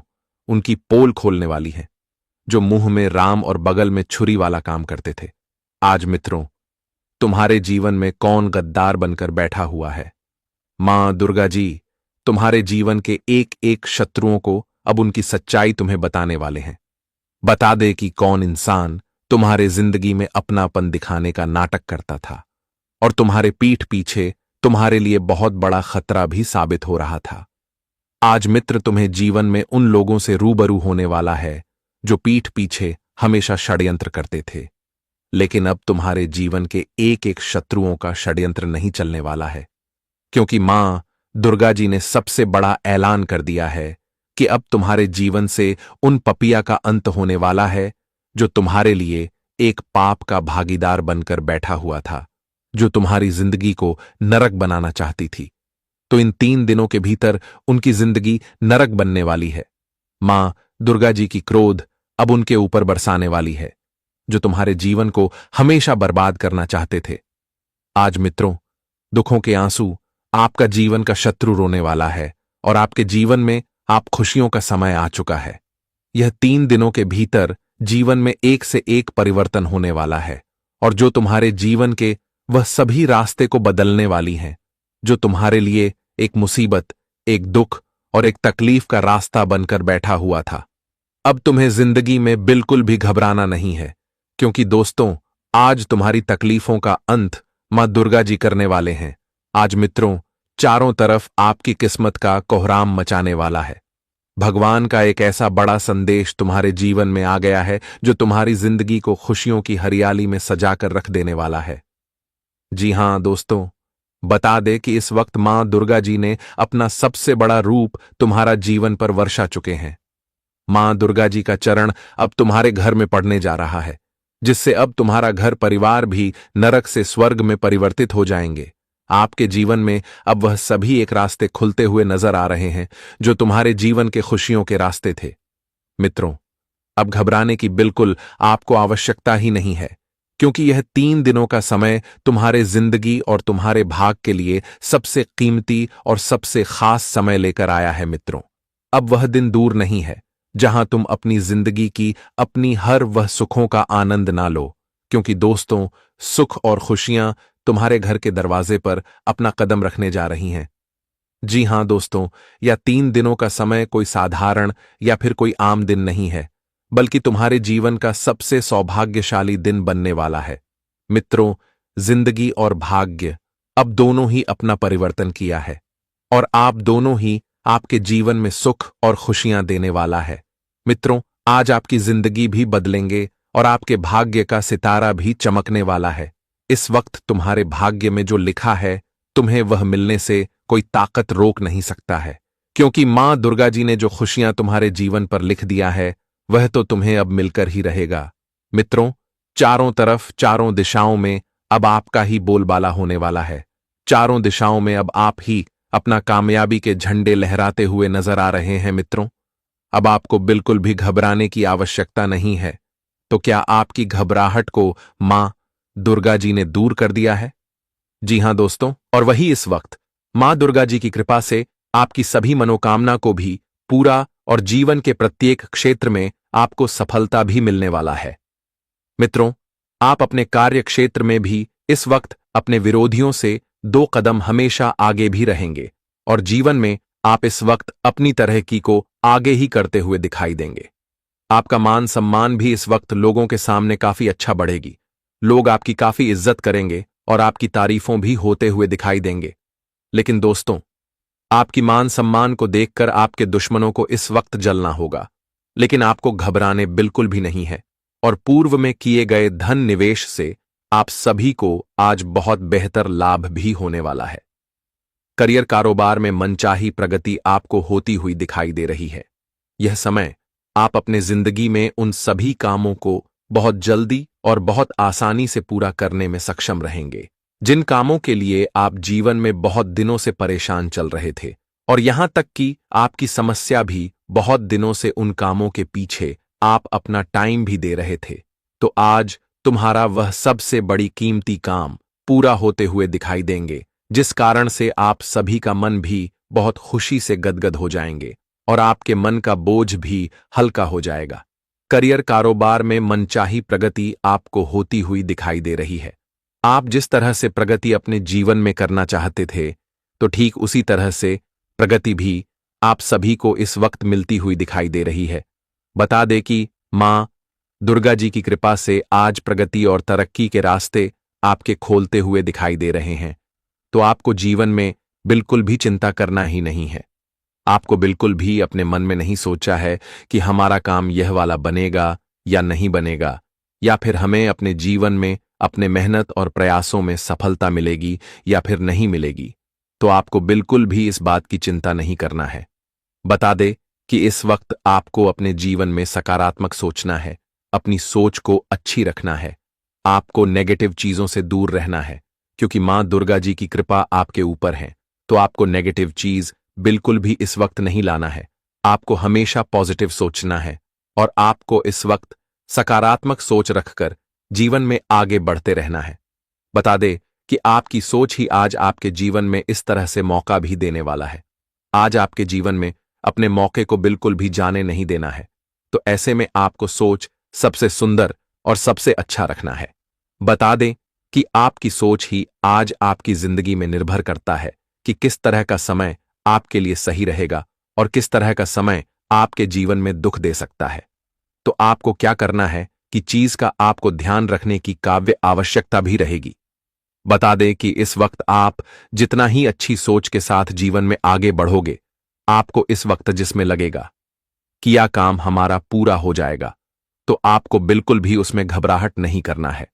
उनकी पोल खोलने वाली है, जो मुंह में राम और बगल में छुरी वाला काम करते थे। आज मित्रों तुम्हारे जीवन में कौन गद्दार बनकर बैठा हुआ है। मां दुर्गा जी तुम्हारे जीवन के एक एक शत्रुओं को अब उनकी सच्चाई तुम्हें बताने वाले हैं। बता दे कि कौन इंसान तुम्हारे जिंदगी में अपनापन दिखाने का नाटक करता था और तुम्हारे पीठ पीछे तुम्हारे लिए बहुत बड़ा खतरा भी साबित हो रहा था। आज मित्र तुम्हें जीवन में उन लोगों से रूबरू होने वाला है जो पीठ पीछे हमेशा षड्यंत्र करते थे। लेकिन अब तुम्हारे जीवन के एक एक शत्रुओं का षड्यंत्र नहीं चलने वाला है, क्योंकि मां दुर्गा जी ने सबसे बड़ा ऐलान कर दिया है कि अब तुम्हारे जीवन से उन पपिया का अंत होने वाला है जो तुम्हारे लिए एक पाप का भागीदार बनकर बैठा हुआ था, जो तुम्हारी जिंदगी को नरक बनाना चाहती थी। तो इन 3 दिनों के भीतर उनकी जिंदगी नरक बनने वाली है। मां दुर्गा जी की क्रोध अब उनके ऊपर बरसाने वाली है, जो तुम्हारे जीवन को हमेशा बर्बाद करना चाहते थे। आज मित्रों दुखों के आंसू आपका जीवन का शत्रु रोने वाला है और आपके जीवन में आप खुशियों का समय आ चुका है। यह 3 दिनों के भीतर जीवन में एक से एक परिवर्तन होने वाला है और जो तुम्हारे जीवन के वह सभी रास्ते को बदलने वाली हैं, जो तुम्हारे लिए एक मुसीबत, एक दुख और एक तकलीफ का रास्ता बनकर बैठा हुआ था। अब तुम्हें जिंदगी में बिल्कुल भी घबराना नहीं है, क्योंकि दोस्तों आज तुम्हारी तकलीफों का अंत मां दुर्गा जी करने वाले हैं। आज मित्रों चारों तरफ आपकी किस्मत का कोहराम मचाने वाला है। भगवान का एक ऐसा बड़ा संदेश तुम्हारे जीवन में आ गया है जो तुम्हारी जिंदगी को खुशियों की हरियाली में सजाकर रख देने वाला है। जी हां दोस्तों, बता दे कि इस वक्त मां दुर्गा जी ने अपना सबसे बड़ा रूप तुम्हारा जीवन पर वर्षा चुके हैं। मां दुर्गा जी का चरण अब तुम्हारे घर में पड़ने जा रहा है, जिससे अब तुम्हारा घर परिवार भी नरक से स्वर्ग में परिवर्तित हो जाएंगे। आपके जीवन में अब वह सभी एक रास्ते खुलते हुए नजर आ रहे हैं जो तुम्हारे जीवन के खुशियों के रास्ते थे। मित्रों अब घबराने की बिल्कुल आपको आवश्यकता ही नहीं है, क्योंकि यह 3 दिनों का समय तुम्हारे जिंदगी और तुम्हारे भाग के लिए सबसे कीमती और सबसे खास समय लेकर आया है। मित्रों अब वह दिन दूर नहीं है जहां तुम अपनी जिंदगी की अपनी हर वह सुखों का आनंद ना लो, क्योंकि दोस्तों सुख और खुशियां तुम्हारे घर के दरवाजे पर अपना कदम रखने जा रही हैं। जी हां दोस्तों, यह 3 दिनों का समय कोई साधारण या फिर कोई आम दिन नहीं है, बल्कि तुम्हारे जीवन का सबसे सौभाग्यशाली दिन बनने वाला है। मित्रों जिंदगी और भाग्य अब दोनों ही अपना परिवर्तन किया है और आप दोनों ही आपके जीवन में सुख और खुशियां देने वाला है। मित्रों आज आपकी जिंदगी भी बदलेंगे और आपके भाग्य का सितारा भी चमकने वाला है। इस वक्त तुम्हारे भाग्य में जो लिखा है तुम्हें वह मिलने से कोई ताकत रोक नहीं सकता है, क्योंकि मां दुर्गा जी ने जो खुशियां तुम्हारे जीवन पर लिख दिया है वह तो तुम्हें अब मिलकर ही रहेगा। मित्रों चारों तरफ चारों दिशाओं में अब आपका ही बोलबाला होने वाला है। चारों दिशाओं में अब आप ही अपना कामयाबी के झंडे लहराते हुए नजर आ रहे हैं। मित्रों अब आपको बिल्कुल भी घबराने की आवश्यकता नहीं है। तो क्या आपकी घबराहट को मां दुर्गा जी ने दूर कर दिया है? जी हां दोस्तों, और वही इस वक्त मां दुर्गा जी की कृपा से आपकी सभी मनोकामना को भी पूरा और जीवन के प्रत्येक क्षेत्र में आपको सफलता भी मिलने वाला है। मित्रों, आप अपने कार्य क्षेत्र में भी इस वक्त अपने विरोधियों से 2 कदम हमेशा आगे भी रहेंगे और जीवन में आप इस वक्त अपनी तरह की को आगे ही करते हुए दिखाई देंगे। आपका मान सम्मान भी इस वक्त लोगों के सामने काफी अच्छा बढ़ेगी। लोग आपकी काफी इज्जत करेंगे और आपकी तारीफों भी होते हुए दिखाई देंगे। लेकिन दोस्तों, आपकी मान सम्मान को देखकर आपके दुश्मनों को इस वक्त जलना होगा, लेकिन आपको घबराने बिल्कुल भी नहीं है और पूर्व में किए गए धन निवेश से आप सभी को आज बहुत बेहतर लाभ भी होने वाला है। करियर कारोबार में मनचाही प्रगति आपको होती हुई दिखाई दे रही है। यह समय आप अपने जिंदगी में उन सभी कामों को बहुत जल्दी और बहुत आसानी से पूरा करने में सक्षम रहेंगे, जिन कामों के लिए आप जीवन में बहुत दिनों से परेशान चल रहे थे और यहां तक कि आपकी समस्या भी बहुत दिनों से उन कामों के पीछे आप अपना टाइम भी दे रहे थे। तो आज तुम्हारा वह सबसे बड़ी कीमती काम पूरा होते हुए दिखाई देंगे, जिस कारण से आप सभी का मन भी बहुत खुशी से गदगद हो जाएंगे और आपके मन का बोझ भी हल्का हो जाएगा। करियर कारोबार में मनचाही प्रगति आपको होती हुई दिखाई दे रही है। आप जिस तरह से प्रगति अपने जीवन में करना चाहते थे, तो ठीक उसी तरह से प्रगति भी आप सभी को इस वक्त मिलती हुई दिखाई दे रही है। बता दें कि मां दुर्गा जी की कृपा से आज प्रगति और तरक्की के रास्ते आपके खोलते हुए दिखाई दे रहे हैं। तो आपको जीवन में बिल्कुल भी चिंता करना ही नहीं है। आपको बिल्कुल भी अपने मन में नहीं सोचा है कि हमारा काम यह वाला बनेगा या नहीं बनेगा, या फिर हमें अपने जीवन में अपने मेहनत और प्रयासों में सफलता मिलेगी या फिर नहीं मिलेगी। तो आपको बिल्कुल भी इस बात की चिंता नहीं करना है। बता दे कि इस वक्त आपको अपने जीवन में सकारात्मक सोचना है, अपनी सोच को अच्छी रखना है। आपको नेगेटिव चीजों से दूर रहना है, क्योंकि मां दुर्गा जी की कृपा आपके ऊपर है। तो आपको नेगेटिव चीज बिल्कुल भी इस वक्त नहीं लाना है। आपको हमेशा पॉजिटिव सोचना है और आपको इस वक्त सकारात्मक सोच रखकर जीवन में आगे बढ़ते रहना है। बता दे कि आपकी सोच ही आज आपके जीवन में इस तरह से मौका भी देने वाला है। आज आपके जीवन में अपने मौके को बिल्कुल भी जाने नहीं देना है। तो ऐसे में आपको सोच सबसे सुंदर और सबसे अच्छा रखना है। बता दें कि आपकी सोच ही आज आपकी जिंदगी में निर्भर करता है कि किस तरह का समय आपके लिए सही रहेगा और किस तरह का समय आपके जीवन में दुख दे सकता है। तो आपको क्या करना है कि चीज का आपको ध्यान रखने की काव्य आवश्यकता भी रहेगी। बता दें कि इस वक्त आप जितना ही अच्छी सोच के साथ जीवन में आगे बढ़ोगे, आपको इस वक्त जिसमें लगेगा कि यह काम हमारा पूरा हो जाएगा, तो आपको बिल्कुल भी उसमें घबराहट नहीं करना है।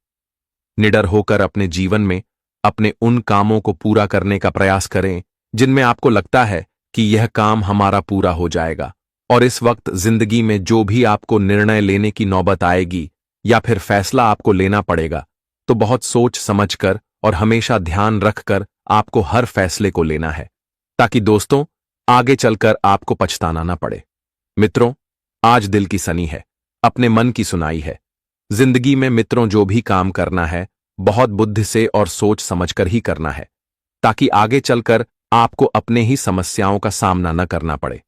निडर होकर अपने जीवन में अपने उन कामों को पूरा करने का प्रयास करें जिनमें आपको लगता है कि यह काम हमारा पूरा हो जाएगा। और इस वक्त जिंदगी में जो भी आपको निर्णय लेने की नौबत आएगी या फिर फैसला आपको लेना पड़ेगा, तो बहुत सोच समझकर और हमेशा ध्यान रखकर आपको हर फैसले को लेना है, ताकि दोस्तों आगे चलकर आपको पछताना ना पड़े। मित्रों, आज दिल की सनी है, अपने मन की सुनाई है। जिंदगी में मित्रों जो भी काम करना है, बहुत बुद्धि से और सोच समझकर ही करना है, ताकि आगे चलकर आपको अपने ही समस्याओं का सामना न करना पड़े।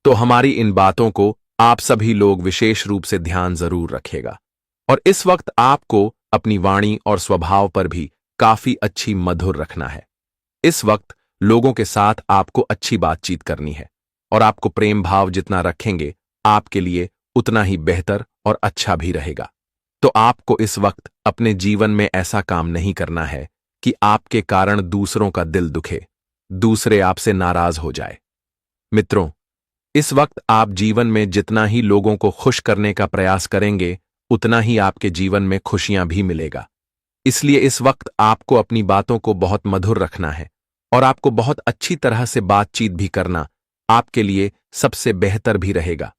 तो हमारी इन बातों को आप सभी लोग विशेष रूप से ध्यान जरूर रखेगा। और इस वक्त आपको अपनी वाणी और स्वभाव पर भी काफी अच्छी मधुर रखना है। इस वक्त लोगों के साथ आपको अच्छी बातचीत करनी है और आपको प्रेम भाव जितना रखेंगे आपके लिए उतना ही बेहतर और अच्छा भी रहेगा। तो आपको इस वक्त अपने जीवन में ऐसा काम नहीं करना है कि आपके कारण दूसरों का दिल दुखे, दूसरे आपसे नाराज हो जाए। मित्रों, इस वक्त आप जीवन में जितना ही लोगों को खुश करने का प्रयास करेंगे, उतना ही आपके जीवन में खुशियां भी मिलेगा। इसलिए इस वक्त आपको अपनी बातों को बहुत मधुर रखना है और आपको बहुत अच्छी तरह से बातचीत भी करना आपके लिए सबसे बेहतर भी रहेगा।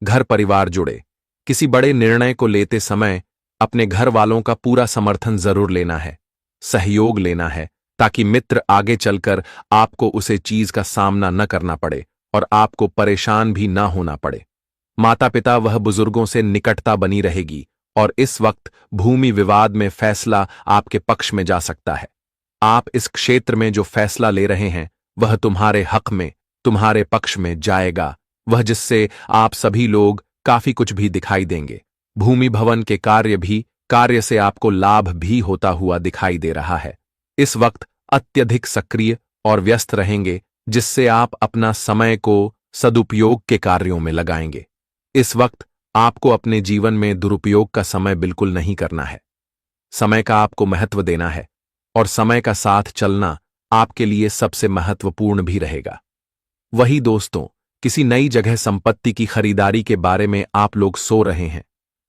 घर परिवार जुड़े किसी बड़े निर्णय को लेते समय अपने घर वालों का पूरा समर्थन जरूर लेना है, सहयोग लेना है, ताकि मित्र आगे चलकर आपको उसे चीज का सामना न करना पड़े और आपको परेशान भी ना होना पड़े। माता पिता वह बुजुर्गों से निकटता बनी रहेगी और इस वक्त भूमि विवाद में फैसला आपके पक्ष में जा सकता है। आप इस क्षेत्र में जो फैसला ले रहे हैं वह तुम्हारे हक में, तुम्हारे पक्ष में जाएगा, वह जिससे आप सभी लोग काफी कुछ भी दिखाई देंगे। भूमि भवन के कार्य से आपको लाभ भी होता हुआ दिखाई दे रहा है। इस वक्त अत्यधिक सक्रिय और व्यस्त रहेंगे, जिससे आप अपना समय को सदुपयोग के कार्यों में लगाएंगे। इस वक्त आपको अपने जीवन में दुरुपयोग का समय बिल्कुल नहीं करना है। समय का आपको महत्व देना है और समय का साथ चलना आपके लिए सबसे महत्वपूर्ण भी रहेगा। वही दोस्तों, किसी नई जगह संपत्ति की खरीदारी के बारे में आप लोग सो रहे हैं,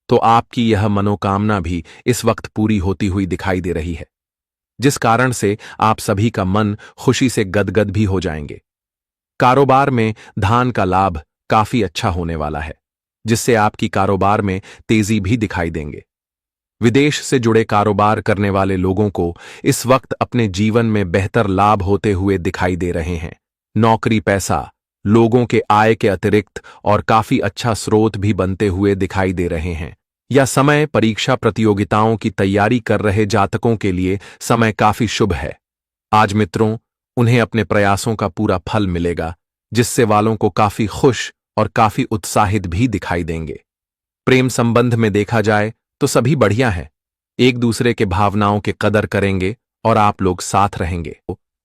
तो आपकी यह मनोकामना भी इस वक्त पूरी होती हुई दिखाई दे रही है, जिस कारण से आप सभी का मन खुशी से गदगद भी हो जाएंगे। कारोबार में धान का लाभ काफी अच्छा होने वाला है, जिससे आपकी कारोबार में तेजी भी दिखाई देंगे। विदेश से जुड़े कारोबार करने वाले लोगों को इस वक्त अपने जीवन में बेहतर लाभ होते हुए दिखाई दे रहे हैं। नौकरी पैसा, लोगों के आय के अतिरिक्त और काफी अच्छा स्रोत भी बनते हुए दिखाई दे रहे हैं। यह समय परीक्षा प्रतियोगिताओं की तैयारी कर रहे जातकों के लिए समय काफी शुभ है। आज मित्रों, उन्हें अपने प्रयासों का पूरा फल मिलेगा, जिससे वालों को काफी खुश और काफी उत्साहित भी दिखाई देंगे। प्रेम संबंध में देखा जाए तो सभी बढ़िया है, एक दूसरे के भावनाओं के कदर करेंगे और आप लोग साथ रहेंगे।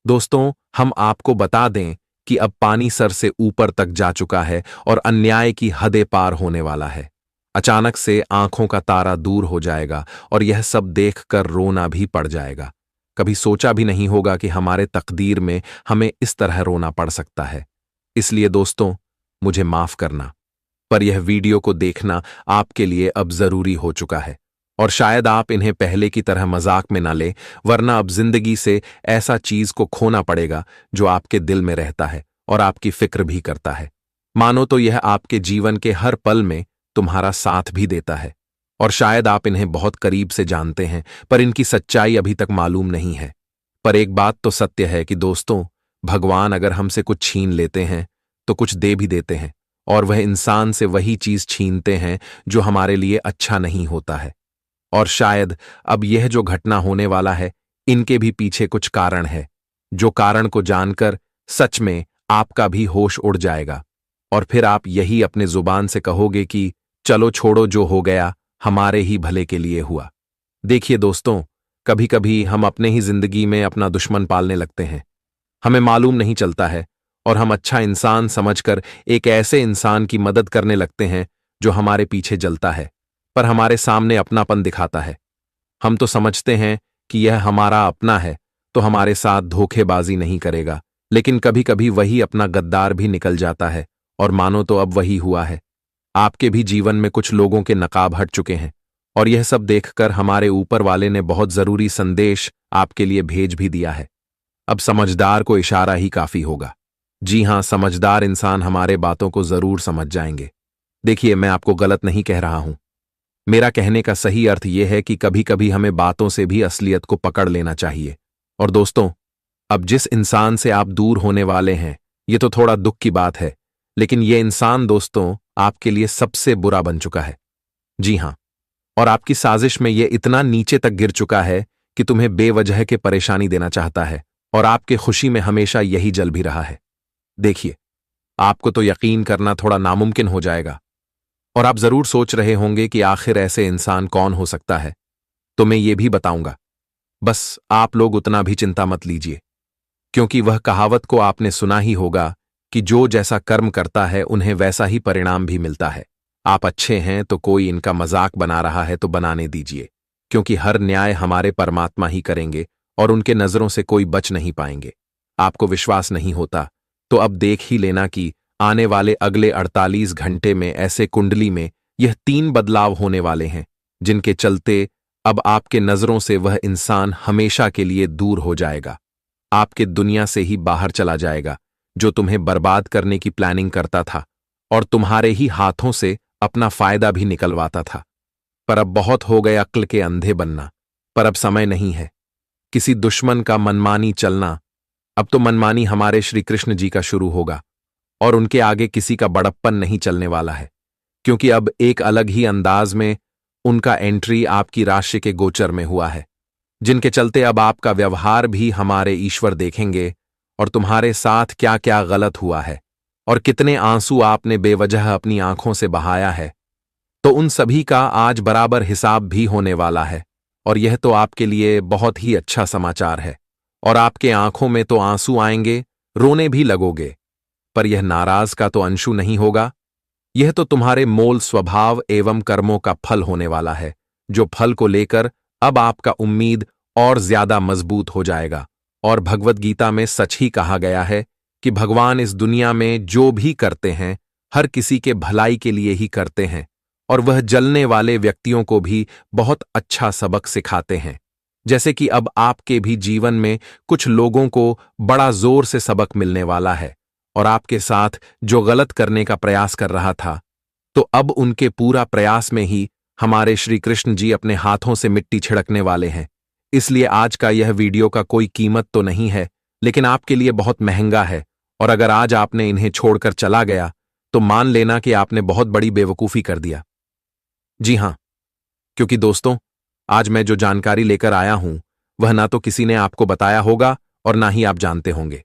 दोस्तों, हम आपको बता दें कि अब पानी सर से ऊपर तक जा चुका है और अन्याय की हदें पार होने वाला है। अचानक से आंखों का तारा दूर हो जाएगा और यह सब देखकर रोना भी पड़ जाएगा। कभी सोचा भी नहीं होगा कि हमारे तकदीर में हमें इस तरह रोना पड़ सकता है। इसलिए दोस्तों, मुझे माफ करना, पर यह वीडियो को देखना आपके लिए अब जरूरी हो चुका है और शायद आप इन्हें पहले की तरह मजाक में ना लें, वरना अब जिंदगी से ऐसा चीज को खोना पड़ेगा जो आपके दिल में रहता है और आपकी फिक्र भी करता है। मानो तो यह आपके जीवन के हर पल में तुम्हारा साथ भी देता है और शायद आप इन्हें बहुत करीब से जानते हैं, पर इनकी सच्चाई अभी तक मालूम नहीं है। पर एक बात तो सत्य है कि दोस्तों, भगवान अगर हमसे कुछ छीन लेते हैं तो कुछ दे भी देते हैं, और वह इंसान से वही चीज छीनते हैं जो हमारे लिए अच्छा नहीं होता है। और शायद अब यह जो घटना होने वाला है, इनके भी पीछे कुछ कारण है, जो कारण को जानकर सच में आपका भी होश उड़ जाएगा और फिर आप यही अपने जुबान से कहोगे कि चलो छोड़ो, जो हो गया हमारे ही भले के लिए हुआ। देखिए दोस्तों, कभी कभी हम अपने ही जिंदगी में अपना दुश्मन पालने लगते हैं। हमें मालूम नहीं चलता है और हम अच्छा इंसान समझकर एक ऐसे इंसान की मदद करने लगते हैं जो हमारे पीछे जलता है, पर हमारे सामने अपनापन दिखाता है। हम तो समझते हैं कि यह हमारा अपना है, तो हमारे साथ धोखेबाजी नहीं करेगा, लेकिन कभी कभी वही अपना गद्दार भी निकल जाता है और मानो तो अब वही हुआ है। आपके भी जीवन में कुछ लोगों के नकाब हट चुके हैं और यह सब देखकर हमारे ऊपर वाले ने बहुत जरूरी संदेश आपके लिए भेज भी दिया है। अब समझदार को इशारा ही काफी होगा। जी हां, समझदार इंसान हमारे बातों को जरूर समझ जाएंगे। देखिए, मैं आपको गलत नहीं कह रहा हूं। मेरा कहने का सही अर्थ यह है कि कभी कभी हमें बातों से भी असलियत को पकड़ लेना चाहिए। और दोस्तों, अब जिस इंसान से आप दूर होने वाले हैं, ये तो थोड़ा दुख की बात है, लेकिन यह इंसान दोस्तों आपके लिए सबसे बुरा बन चुका है। जी हां, और आपकी साजिश में यह इतना नीचे तक गिर चुका है कि तुम्हें बेवजह के परेशानी देना चाहता है और आपके खुशी में हमेशा यही जल भी रहा है। देखिए, आपको तो यकीन करना थोड़ा नामुमकिन हो जाएगा और आप जरूर सोच रहे होंगे कि आखिर ऐसे इंसान कौन हो सकता है। तो मैं ये भी बताऊंगा, बस आप लोग उतना भी चिंता मत लीजिए, क्योंकि वह कहावत को आपने सुना ही होगा कि जो जैसा कर्म करता है उन्हें वैसा ही परिणाम भी मिलता है। आप अच्छे हैं तो कोई इनका मजाक बना रहा है तो बनाने दीजिए, क्योंकि हर न्याय हमारे परमात्मा ही करेंगे और उनके नजरों से कोई बच नहीं पाएंगे। आपको विश्वास नहीं होता तो अब देख ही लेना कि आने वाले अगले 48 घंटे में ऐसे कुंडली में यह 3 बदलाव होने वाले हैं, जिनके चलते अब आपके नजरों से वह इंसान हमेशा के लिए दूर हो जाएगा, आपके दुनिया से ही बाहर चला जाएगा, जो तुम्हें बर्बाद करने की प्लानिंग करता था और तुम्हारे ही हाथों से अपना फायदा भी निकलवाता था। पर अब बहुत हो गए अक्ल के अंधे बनना, पर अब समय नहीं है किसी दुश्मन का मनमानी चलना। अब तो मनमानी हमारे श्री कृष्ण जी का शुरू होगा और उनके आगे किसी का बड़प्पन नहीं चलने वाला है, क्योंकि अब एक अलग ही अंदाज में उनका एंट्री आपकी राशि के गोचर में हुआ है, जिनके चलते अब आपका व्यवहार भी हमारे ईश्वर देखेंगे और तुम्हारे साथ क्या क्या गलत हुआ है और कितने आंसू आपने बेवजह अपनी आंखों से बहाया है, तो उन सभी का आज बराबर हिसाब भी होने वाला है। और यह तो आपके लिए बहुत ही अच्छा समाचार है। और आपके आंखों में तो आंसू आएंगे, रोने भी लगोगे, पर यह नाराज का तो अंशु नहीं होगा। यह तो तुम्हारे मोल स्वभाव एवं कर्मों का फल होने वाला है, जो फल को लेकर अब आपका उम्मीद और ज्यादा मजबूत हो जाएगा। और भगवत गीता में सच ही कहा गया है कि भगवान इस दुनिया में जो भी करते हैं हर किसी के भलाई के लिए ही करते हैं, और वह जलने वाले व्यक्तियों को भी बहुत अच्छा सबक सिखाते हैं। जैसे कि अब आपके भी जीवन में कुछ लोगों को बड़ा जोर से सबक मिलने वाला है, और आपके साथ जो गलत करने का प्रयास कर रहा था, तो अब उनके पूरा प्रयास में ही हमारे श्री कृष्ण जी अपने हाथों से मिट्टी छिड़कने वाले हैं। इसलिए आज का यह वीडियो का कोई कीमत तो नहीं है, लेकिन आपके लिए बहुत महंगा है। और अगर आज आपने इन्हें छोड़कर चला गया तो मान लेना कि आपने बहुत बड़ी बेवकूफी कर दिया। जी हां, क्योंकि दोस्तों, आज मैं जो जानकारी लेकर आया हूं वह ना तो किसी ने आपको बताया होगा और ना ही आप जानते होंगे।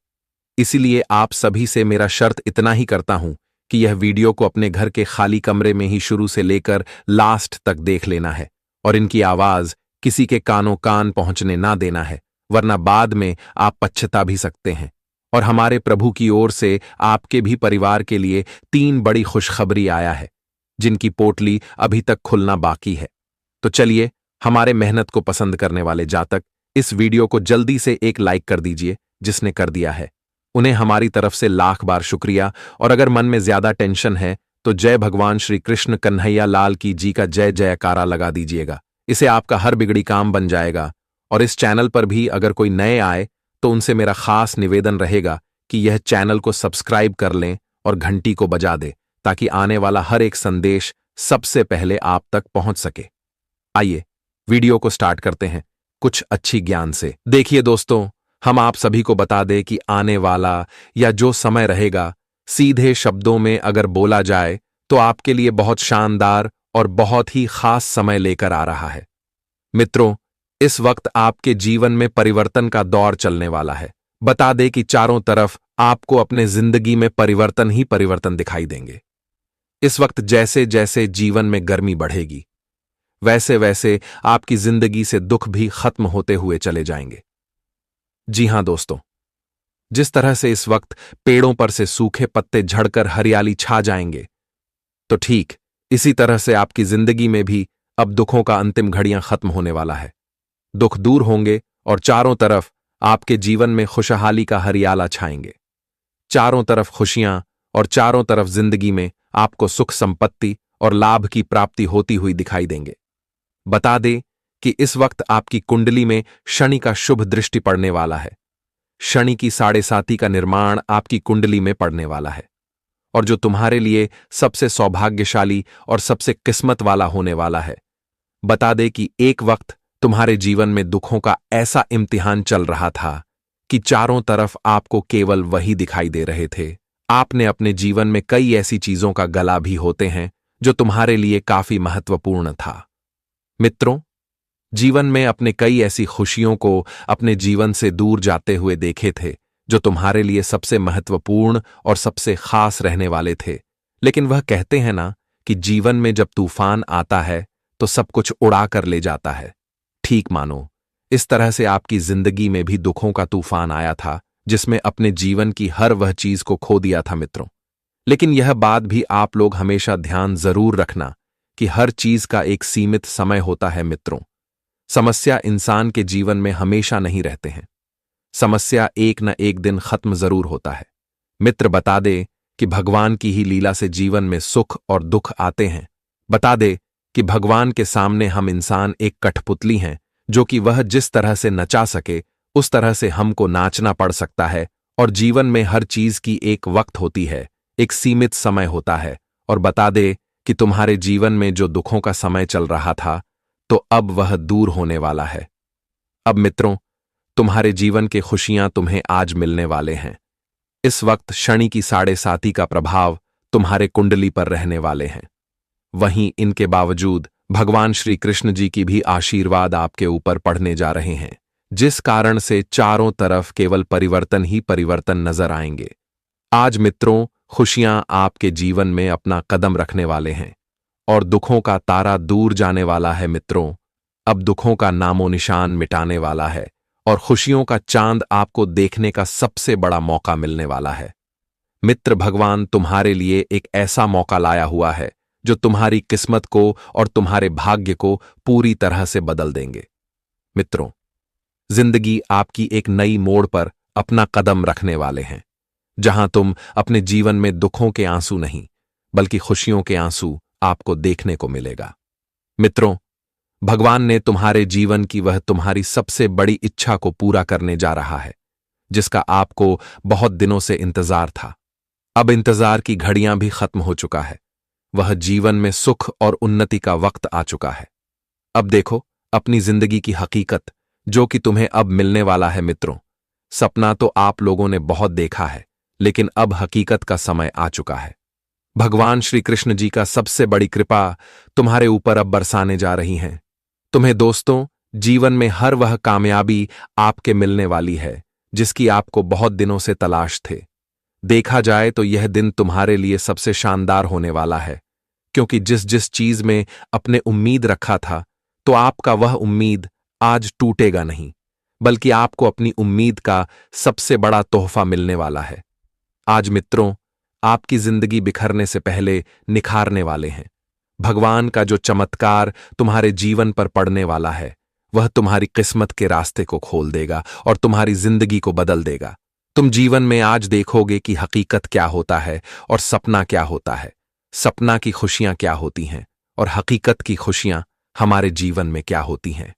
इसीलिए आप सभी से मेरा शर्त इतना ही करता हूं कि यह वीडियो को अपने घर के खाली कमरे में ही शुरू से लेकर लास्ट तक देख लेना है, और इनकी आवाज किसी के कानों कान पहुंचने ना देना है, वरना बाद में आप पछता भी सकते हैं। और हमारे प्रभु की ओर से आपके भी परिवार के लिए 3 बड़ी खुशखबरी आया है, जिनकी पोटली अभी तक खुलना बाकी है। तो चलिए, हमारे मेहनत को पसंद करने वाले जातक इस वीडियो को जल्दी से एक लाइक कर दीजिए। जिसने कर दिया है उन्हें हमारी तरफ से लाख बार शुक्रिया। और अगर मन में ज्यादा टेंशन है तो जय भगवान श्री कृष्ण कन्हैया लाल की जी का जय जयकारा लगा दीजिएगा। इसे आपका हर बिगड़ी काम बन जाएगा। और इस चैनल पर भी अगर कोई नए आए तो उनसे मेरा खास निवेदन रहेगा कि यह चैनल को सब्सक्राइब कर लें और घंटी को बजा दे, ताकि आने वाला हर एक संदेश सबसे पहले आप तक पहुंच सके। आइए वीडियो को स्टार्ट करते हैं कुछ अच्छी ज्ञान से। देखिए दोस्तों, हम आप सभी को बता दें कि आने वाला या जो समय रहेगा, सीधे शब्दों में अगर बोला जाए तो आपके लिए बहुत शानदार और बहुत ही खास समय लेकर आ रहा है। मित्रों, इस वक्त आपके जीवन में परिवर्तन का दौर चलने वाला है। बता दें कि चारों तरफ आपको अपने जिंदगी में परिवर्तन ही परिवर्तन दिखाई देंगे। इस वक्त जैसे जैसे जीवन में गर्मी बढ़ेगी, वैसे वैसे आपकी जिंदगी से दुख भी खत्म होते हुए चले जाएंगे। जी हां दोस्तों, जिस तरह से इस वक्त पेड़ों पर से सूखे पत्ते झड़कर हरियाली छा जाएंगे, तो ठीक इसी तरह से आपकी जिंदगी में भी अब दुखों का अंतिम घड़ियां खत्म होने वाला है। दुख दूर होंगे और चारों तरफ आपके जीवन में खुशहाली का हरियाला छाएंगे। चारों तरफ खुशियां और चारों तरफ जिंदगी में आपको सुख संपत्ति और लाभ की प्राप्ति होती हुई दिखाई देंगे। बता दें कि इस वक्त आपकी कुंडली में शनि का शुभ दृष्टि पड़ने वाला है। शनि की 7.5 का निर्माण आपकी कुंडली में पड़ने वाला है, और जो तुम्हारे लिए सबसे सौभाग्यशाली और सबसे किस्मत वाला होने वाला है। बता दे कि एक वक्त तुम्हारे जीवन में दुखों का ऐसा इम्तिहान चल रहा था कि चारों तरफ आपको केवल वही दिखाई दे रहे थे। आपने अपने जीवन में कई ऐसी चीजों का गला भी होते हैं जो तुम्हारे लिए काफी महत्वपूर्ण था। मित्रों, जीवन में अपने कई ऐसी खुशियों को अपने जीवन से दूर जाते हुए देखे थे जो तुम्हारे लिए सबसे महत्वपूर्ण और सबसे खास रहने वाले थे। लेकिन वह कहते हैं ना कि जीवन में जब तूफान आता है तो सब कुछ उड़ा कर ले जाता है। ठीक मानो, इस तरह से आपकी जिंदगी में भी दुखों का तूफान आया था, जिसमें अपने जीवन की हर वह चीज को खो दिया था मित्रों। लेकिन यह बात भी आप लोग हमेशा ध्यान जरूर रखना कि हर चीज का एक सीमित समय होता है मित्रों। समस्या इंसान के जीवन में हमेशा नहीं रहते हैं। समस्या एक न एक दिन खत्म जरूर होता है। मित्र, बता दे कि भगवान की ही लीला से जीवन में सुख और दुख आते हैं। बता दे कि भगवान के सामने हम इंसान एक कठपुतली हैं, जो कि वह जिस तरह से नचा सके उस तरह से हमको नाचना पड़ सकता है। और जीवन में हर चीज की एक वक्त होती है, एक सीमित समय होता है। और बता दे कि तुम्हारे जीवन में जो दुखों का समय चल रहा था, तो अब वह दूर होने वाला है। अब मित्रों, तुम्हारे जीवन के खुशियां तुम्हें आज मिलने वाले हैं। इस वक्त शनि की 7.5 का प्रभाव तुम्हारे कुंडली पर रहने वाले हैं। वहीं इनके बावजूद भगवान श्री कृष्ण जी की भी आशीर्वाद आपके ऊपर पड़ने जा रहे हैं, जिस कारण से चारों तरफ केवल परिवर्तन ही परिवर्तन नजर आएंगे। आज मित्रों, खुशियां आपके जीवन में अपना कदम रखने वाले हैं और दुखों का तारा दूर जाने वाला है। मित्रों, अब दुखों का नामो निशान मिटाने वाला है और खुशियों का चांद आपको देखने का सबसे बड़ा मौका मिलने वाला है। मित्र, भगवान तुम्हारे लिए एक ऐसा मौका लाया हुआ है जो तुम्हारी किस्मत को और तुम्हारे भाग्य को पूरी तरह से बदल देंगे। मित्रों, जिंदगी आपकी एक नई मोड़ पर अपना कदम रखने वाले हैं, जहां तुम अपने जीवन में दुखों के आंसू नहीं बल्कि खुशियों के आंसू आपको देखने को मिलेगा। मित्रों, भगवान ने तुम्हारे जीवन की वह तुम्हारी सबसे बड़ी इच्छा को पूरा करने जा रहा है, जिसका आपको बहुत दिनों से इंतजार था। अब इंतजार की घड़ियां भी खत्म हो चुका है। वह जीवन में सुख और उन्नति का वक्त आ चुका है। अब देखो अपनी जिंदगी की हकीकत, जो कि तुम्हें अब मिलने वाला है। मित्रों, सपना तो आप लोगों ने बहुत देखा है, लेकिन अब हकीकत का समय आ चुका है। भगवान श्री कृष्ण जी का सबसे बड़ी कृपा तुम्हारे ऊपर अब बरसाने जा रही हैं। तुम्हें दोस्तों, जीवन में हर वह कामयाबी आपके मिलने वाली है जिसकी आपको बहुत दिनों से तलाश थे। देखा जाए तो यह दिन तुम्हारे लिए सबसे शानदार होने वाला है, क्योंकि जिस जिस चीज में अपने उम्मीद रखा था, तो आपका वह उम्मीद आज टूटेगा नहीं, बल्कि आपको अपनी उम्मीद का सबसे बड़ा तोहफा मिलने वाला है। आज मित्रों, आपकी जिंदगी बिखरने से पहले निखारने वाले हैं। भगवान का जो चमत्कार तुम्हारे जीवन पर पड़ने वाला है, वह तुम्हारी किस्मत के रास्ते को खोल देगा और तुम्हारी जिंदगी को बदल देगा। तुम जीवन में आज देखोगे कि हकीकत क्या होता है और सपना क्या होता है, सपना की खुशियां क्या होती हैं और हकीकत की खुशियां हमारे जीवन में क्या होती हैं।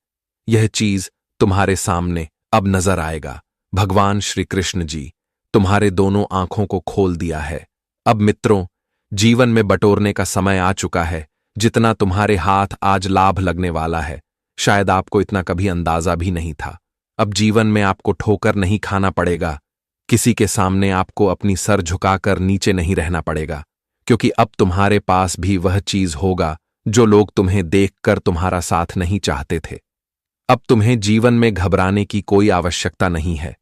यह चीज तुम्हारे सामने अब नजर आएगा। भगवान श्री कृष्ण जी तुम्हारे दोनों आंखों को खोल दिया है। अब मित्रों, जीवन में बटोरने का समय आ चुका है। जितना तुम्हारे हाथ आज लाभ लगने वाला है, शायद आपको इतना कभी अंदाजा भी नहीं था। अब जीवन में आपको ठोकर नहीं खाना पड़ेगा, किसी के सामने आपको अपनी सर झुकाकर नीचे नहीं रहना पड़ेगा, क्योंकि अब तुम्हारे पास भी वह चीज होगा जो लोग तुम्हें देखकर तुम्हारा साथ नहीं चाहते थे। अब तुम्हें जीवन में घबराने की कोई आवश्यकता नहीं है,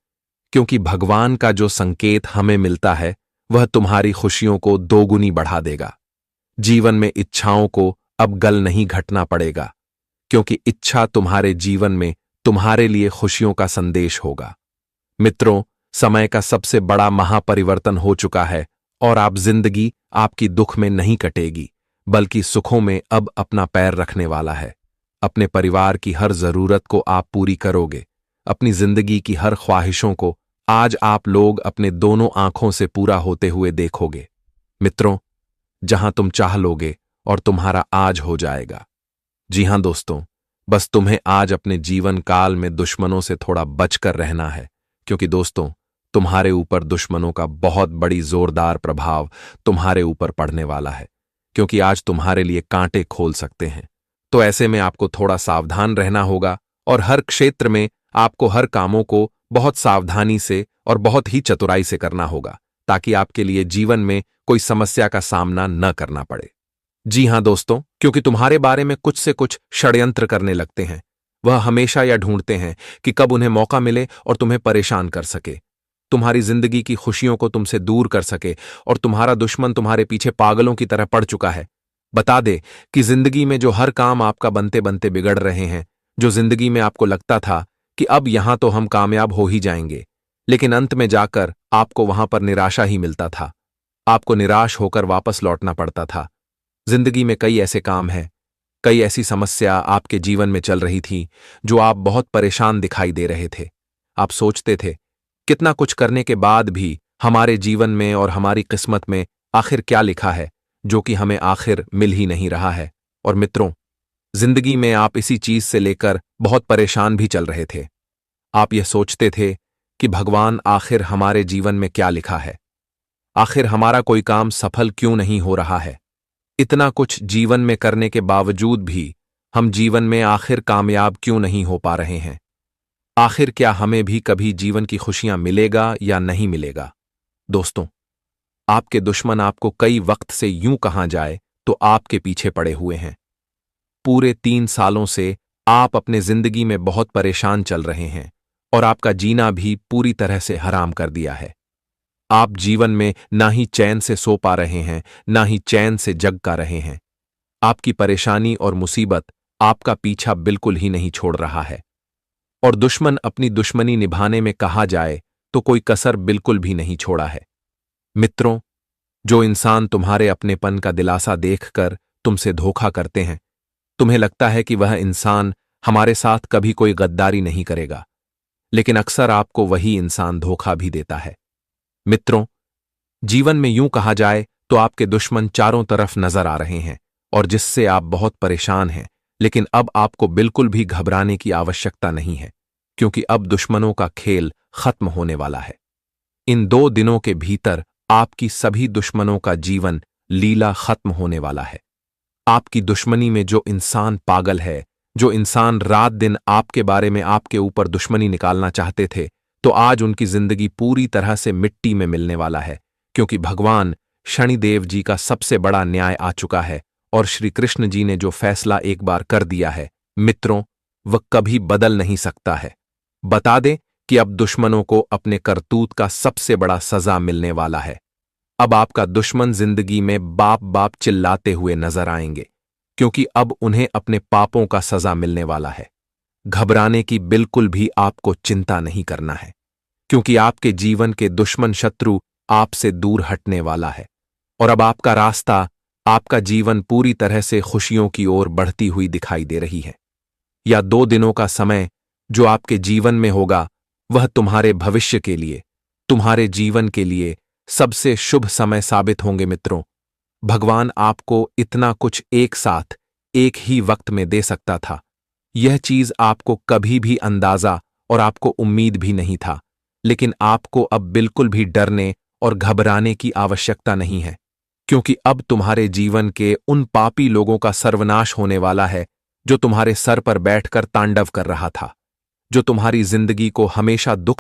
क्योंकि भगवान का जो संकेत हमें मिलता है वह तुम्हारी खुशियों को दोगुनी बढ़ा देगा। जीवन में इच्छाओं को अब गल नहीं घटना पड़ेगा, क्योंकि इच्छा तुम्हारे जीवन में तुम्हारे लिए खुशियों का संदेश होगा। मित्रों, समय का सबसे बड़ा महापरिवर्तन हो चुका है और आप जिंदगी आपकी दुख में नहीं कटेगी, बल्कि सुखों में अब अपना पैर रखने वाला है। अपने परिवार की हर जरूरत को आप पूरी करोगे। अपनी जिंदगी की हर ख्वाहिशों को आज आप लोग अपने दोनों आंखों से पूरा होते हुए देखोगे। मित्रों, जहां तुम चाह लोगे और तुम्हारा आज हो जाएगा। जी हां दोस्तों, बस तुम्हें आज अपने जीवन काल में दुश्मनों से थोड़ा बचकर रहना है, क्योंकि दोस्तों, तुम्हारे ऊपर दुश्मनों का बहुत बड़ी जोरदार प्रभाव तुम्हारे ऊपर पड़ने वाला है, क्योंकि आज तुम्हारे लिए कांटे खोल सकते हैं। तो ऐसे में आपको थोड़ा सावधान रहना होगा और हर क्षेत्र में आपको हर कामों को बहुत सावधानी से और बहुत ही चतुराई से करना होगा, ताकि आपके लिए जीवन में कोई समस्या का सामना न करना पड़े। जी हां दोस्तों, क्योंकि तुम्हारे बारे में कुछ से कुछ षड्यंत्र करने लगते हैं। वह हमेशा यह ढूंढते हैं कि कब उन्हें मौका मिले और तुम्हें परेशान कर सके, तुम्हारी जिंदगी की खुशियों को तुमसे दूर कर सके, और तुम्हारा दुश्मन तुम्हारे पीछे पागलों की तरह पड़ चुका है। बता दे कि जिंदगी में जो हर काम आपका बनते बनते बिगड़ रहे हैं, जो जिंदगी में आपको लगता था कि अब यहां तो हम कामयाब हो ही जाएंगे, लेकिन अंत में जाकर आपको वहां पर निराशा ही मिलता था। आपको निराश होकर वापस लौटना पड़ता था। जिंदगी में कई ऐसे काम हैं, कई ऐसी समस्या आपके जीवन में चल रही थी जो आप बहुत परेशान दिखाई दे रहे थे। आप सोचते थे, कितना कुछ करने के बाद भी हमारे जीवन में और हमारी किस्मत में आखिर क्या लिखा है, जो कि हमें आखिर मिल ही नहीं रहा है। और मित्रों, जिंदगी में आप इसी चीज से लेकर बहुत परेशान भी चल रहे थे। आप यह सोचते थे कि भगवान, आखिर हमारे जीवन में क्या लिखा है, आखिर हमारा कोई काम सफल क्यों नहीं हो रहा है। इतना कुछ जीवन में करने के बावजूद भी हम जीवन में आखिर कामयाब क्यों नहीं हो पा रहे हैं। आखिर क्या हमें भी कभी जीवन की खुशियां मिलेगा या नहीं मिलेगा। दोस्तों, आपके दुश्मन आपको कई वक्त से यूं कहा जाए तो आपके पीछे पड़े हुए हैं। पूरे 3 सालों से आप अपने जिंदगी में बहुत परेशान चल रहे हैं और आपका जीना भी पूरी तरह से हराम कर दिया है। आप जीवन में ना ही चैन से सो पा रहे हैं, ना ही चैन से जग का रहे हैं। आपकी परेशानी और मुसीबत आपका पीछा बिल्कुल ही नहीं छोड़ रहा है। और दुश्मन अपनी दुश्मनी निभाने में कहा जाए तो कोई कसर बिल्कुल भी नहीं छोड़ा है। मित्रों, जो इंसान तुम्हारे अपनेपन का दिलासा देखकर तुमसे धोखा करते हैं, तुम्हें लगता है कि वह इंसान हमारे साथ कभी कोई गद्दारी नहीं करेगा, लेकिन अक्सर आपको वही इंसान धोखा भी देता है। मित्रों, जीवन में यूं कहा जाए तो आपके दुश्मन चारों तरफ नजर आ रहे हैं और जिससे आप बहुत परेशान हैं, लेकिन अब आपको बिल्कुल भी घबराने की आवश्यकता नहीं है, क्योंकि अब दुश्मनों का खेल खत्म होने वाला है। इन 2 दिनों के भीतर आपकी सभी दुश्मनों का जीवन लीला खत्म होने वाला है। आपकी दुश्मनी में जो इंसान पागल है, जो इंसान रात दिन आपके बारे में आपके ऊपर दुश्मनी निकालना चाहते थे, तो आज उनकी जिंदगी पूरी तरह से मिट्टी में मिलने वाला है, क्योंकि भगवान शनिदेव जी का सबसे बड़ा न्याय आ चुका है और श्री कृष्ण जी ने जो फैसला एक बार कर दिया है, मित्रों, वह कभी बदल नहीं सकता है। बता दें कि अब दुश्मनों को अपने करतूत का सबसे बड़ा सजा मिलने वाला है। अब आपका दुश्मन जिंदगी में बाप बाप चिल्लाते हुए नजर आएंगे, क्योंकि अब उन्हें अपने पापों का सजा मिलने वाला है। घबराने की बिल्कुल भी आपको चिंता नहीं करना है, क्योंकि आपके जीवन के दुश्मन शत्रु आपसे दूर हटने वाला है और अब आपका रास्ता, आपका जीवन पूरी तरह से खुशियों की ओर बढ़ती हुई दिखाई दे रही है। या 2 दिनों का समय जो आपके जीवन में होगा, वह तुम्हारे भविष्य के लिए, तुम्हारे जीवन के लिए सबसे शुभ समय साबित होंगे। मित्रों, भगवान आपको इतना कुछ एक साथ एक ही वक्त में दे सकता था। यह चीज आपको कभी भी अंदाजा और आपको उम्मीद भी नहीं था, लेकिन आपको अब बिल्कुल भी डरने और घबराने की आवश्यकता नहीं है, क्योंकि अब तुम्हारे जीवन के उन पापी लोगों का सर्वनाश होने वाला है जो तुम्हारे सर पर बैठकर तांडव कर रहा था, जो तुम्हारी जिंदगी को हमेशा दुख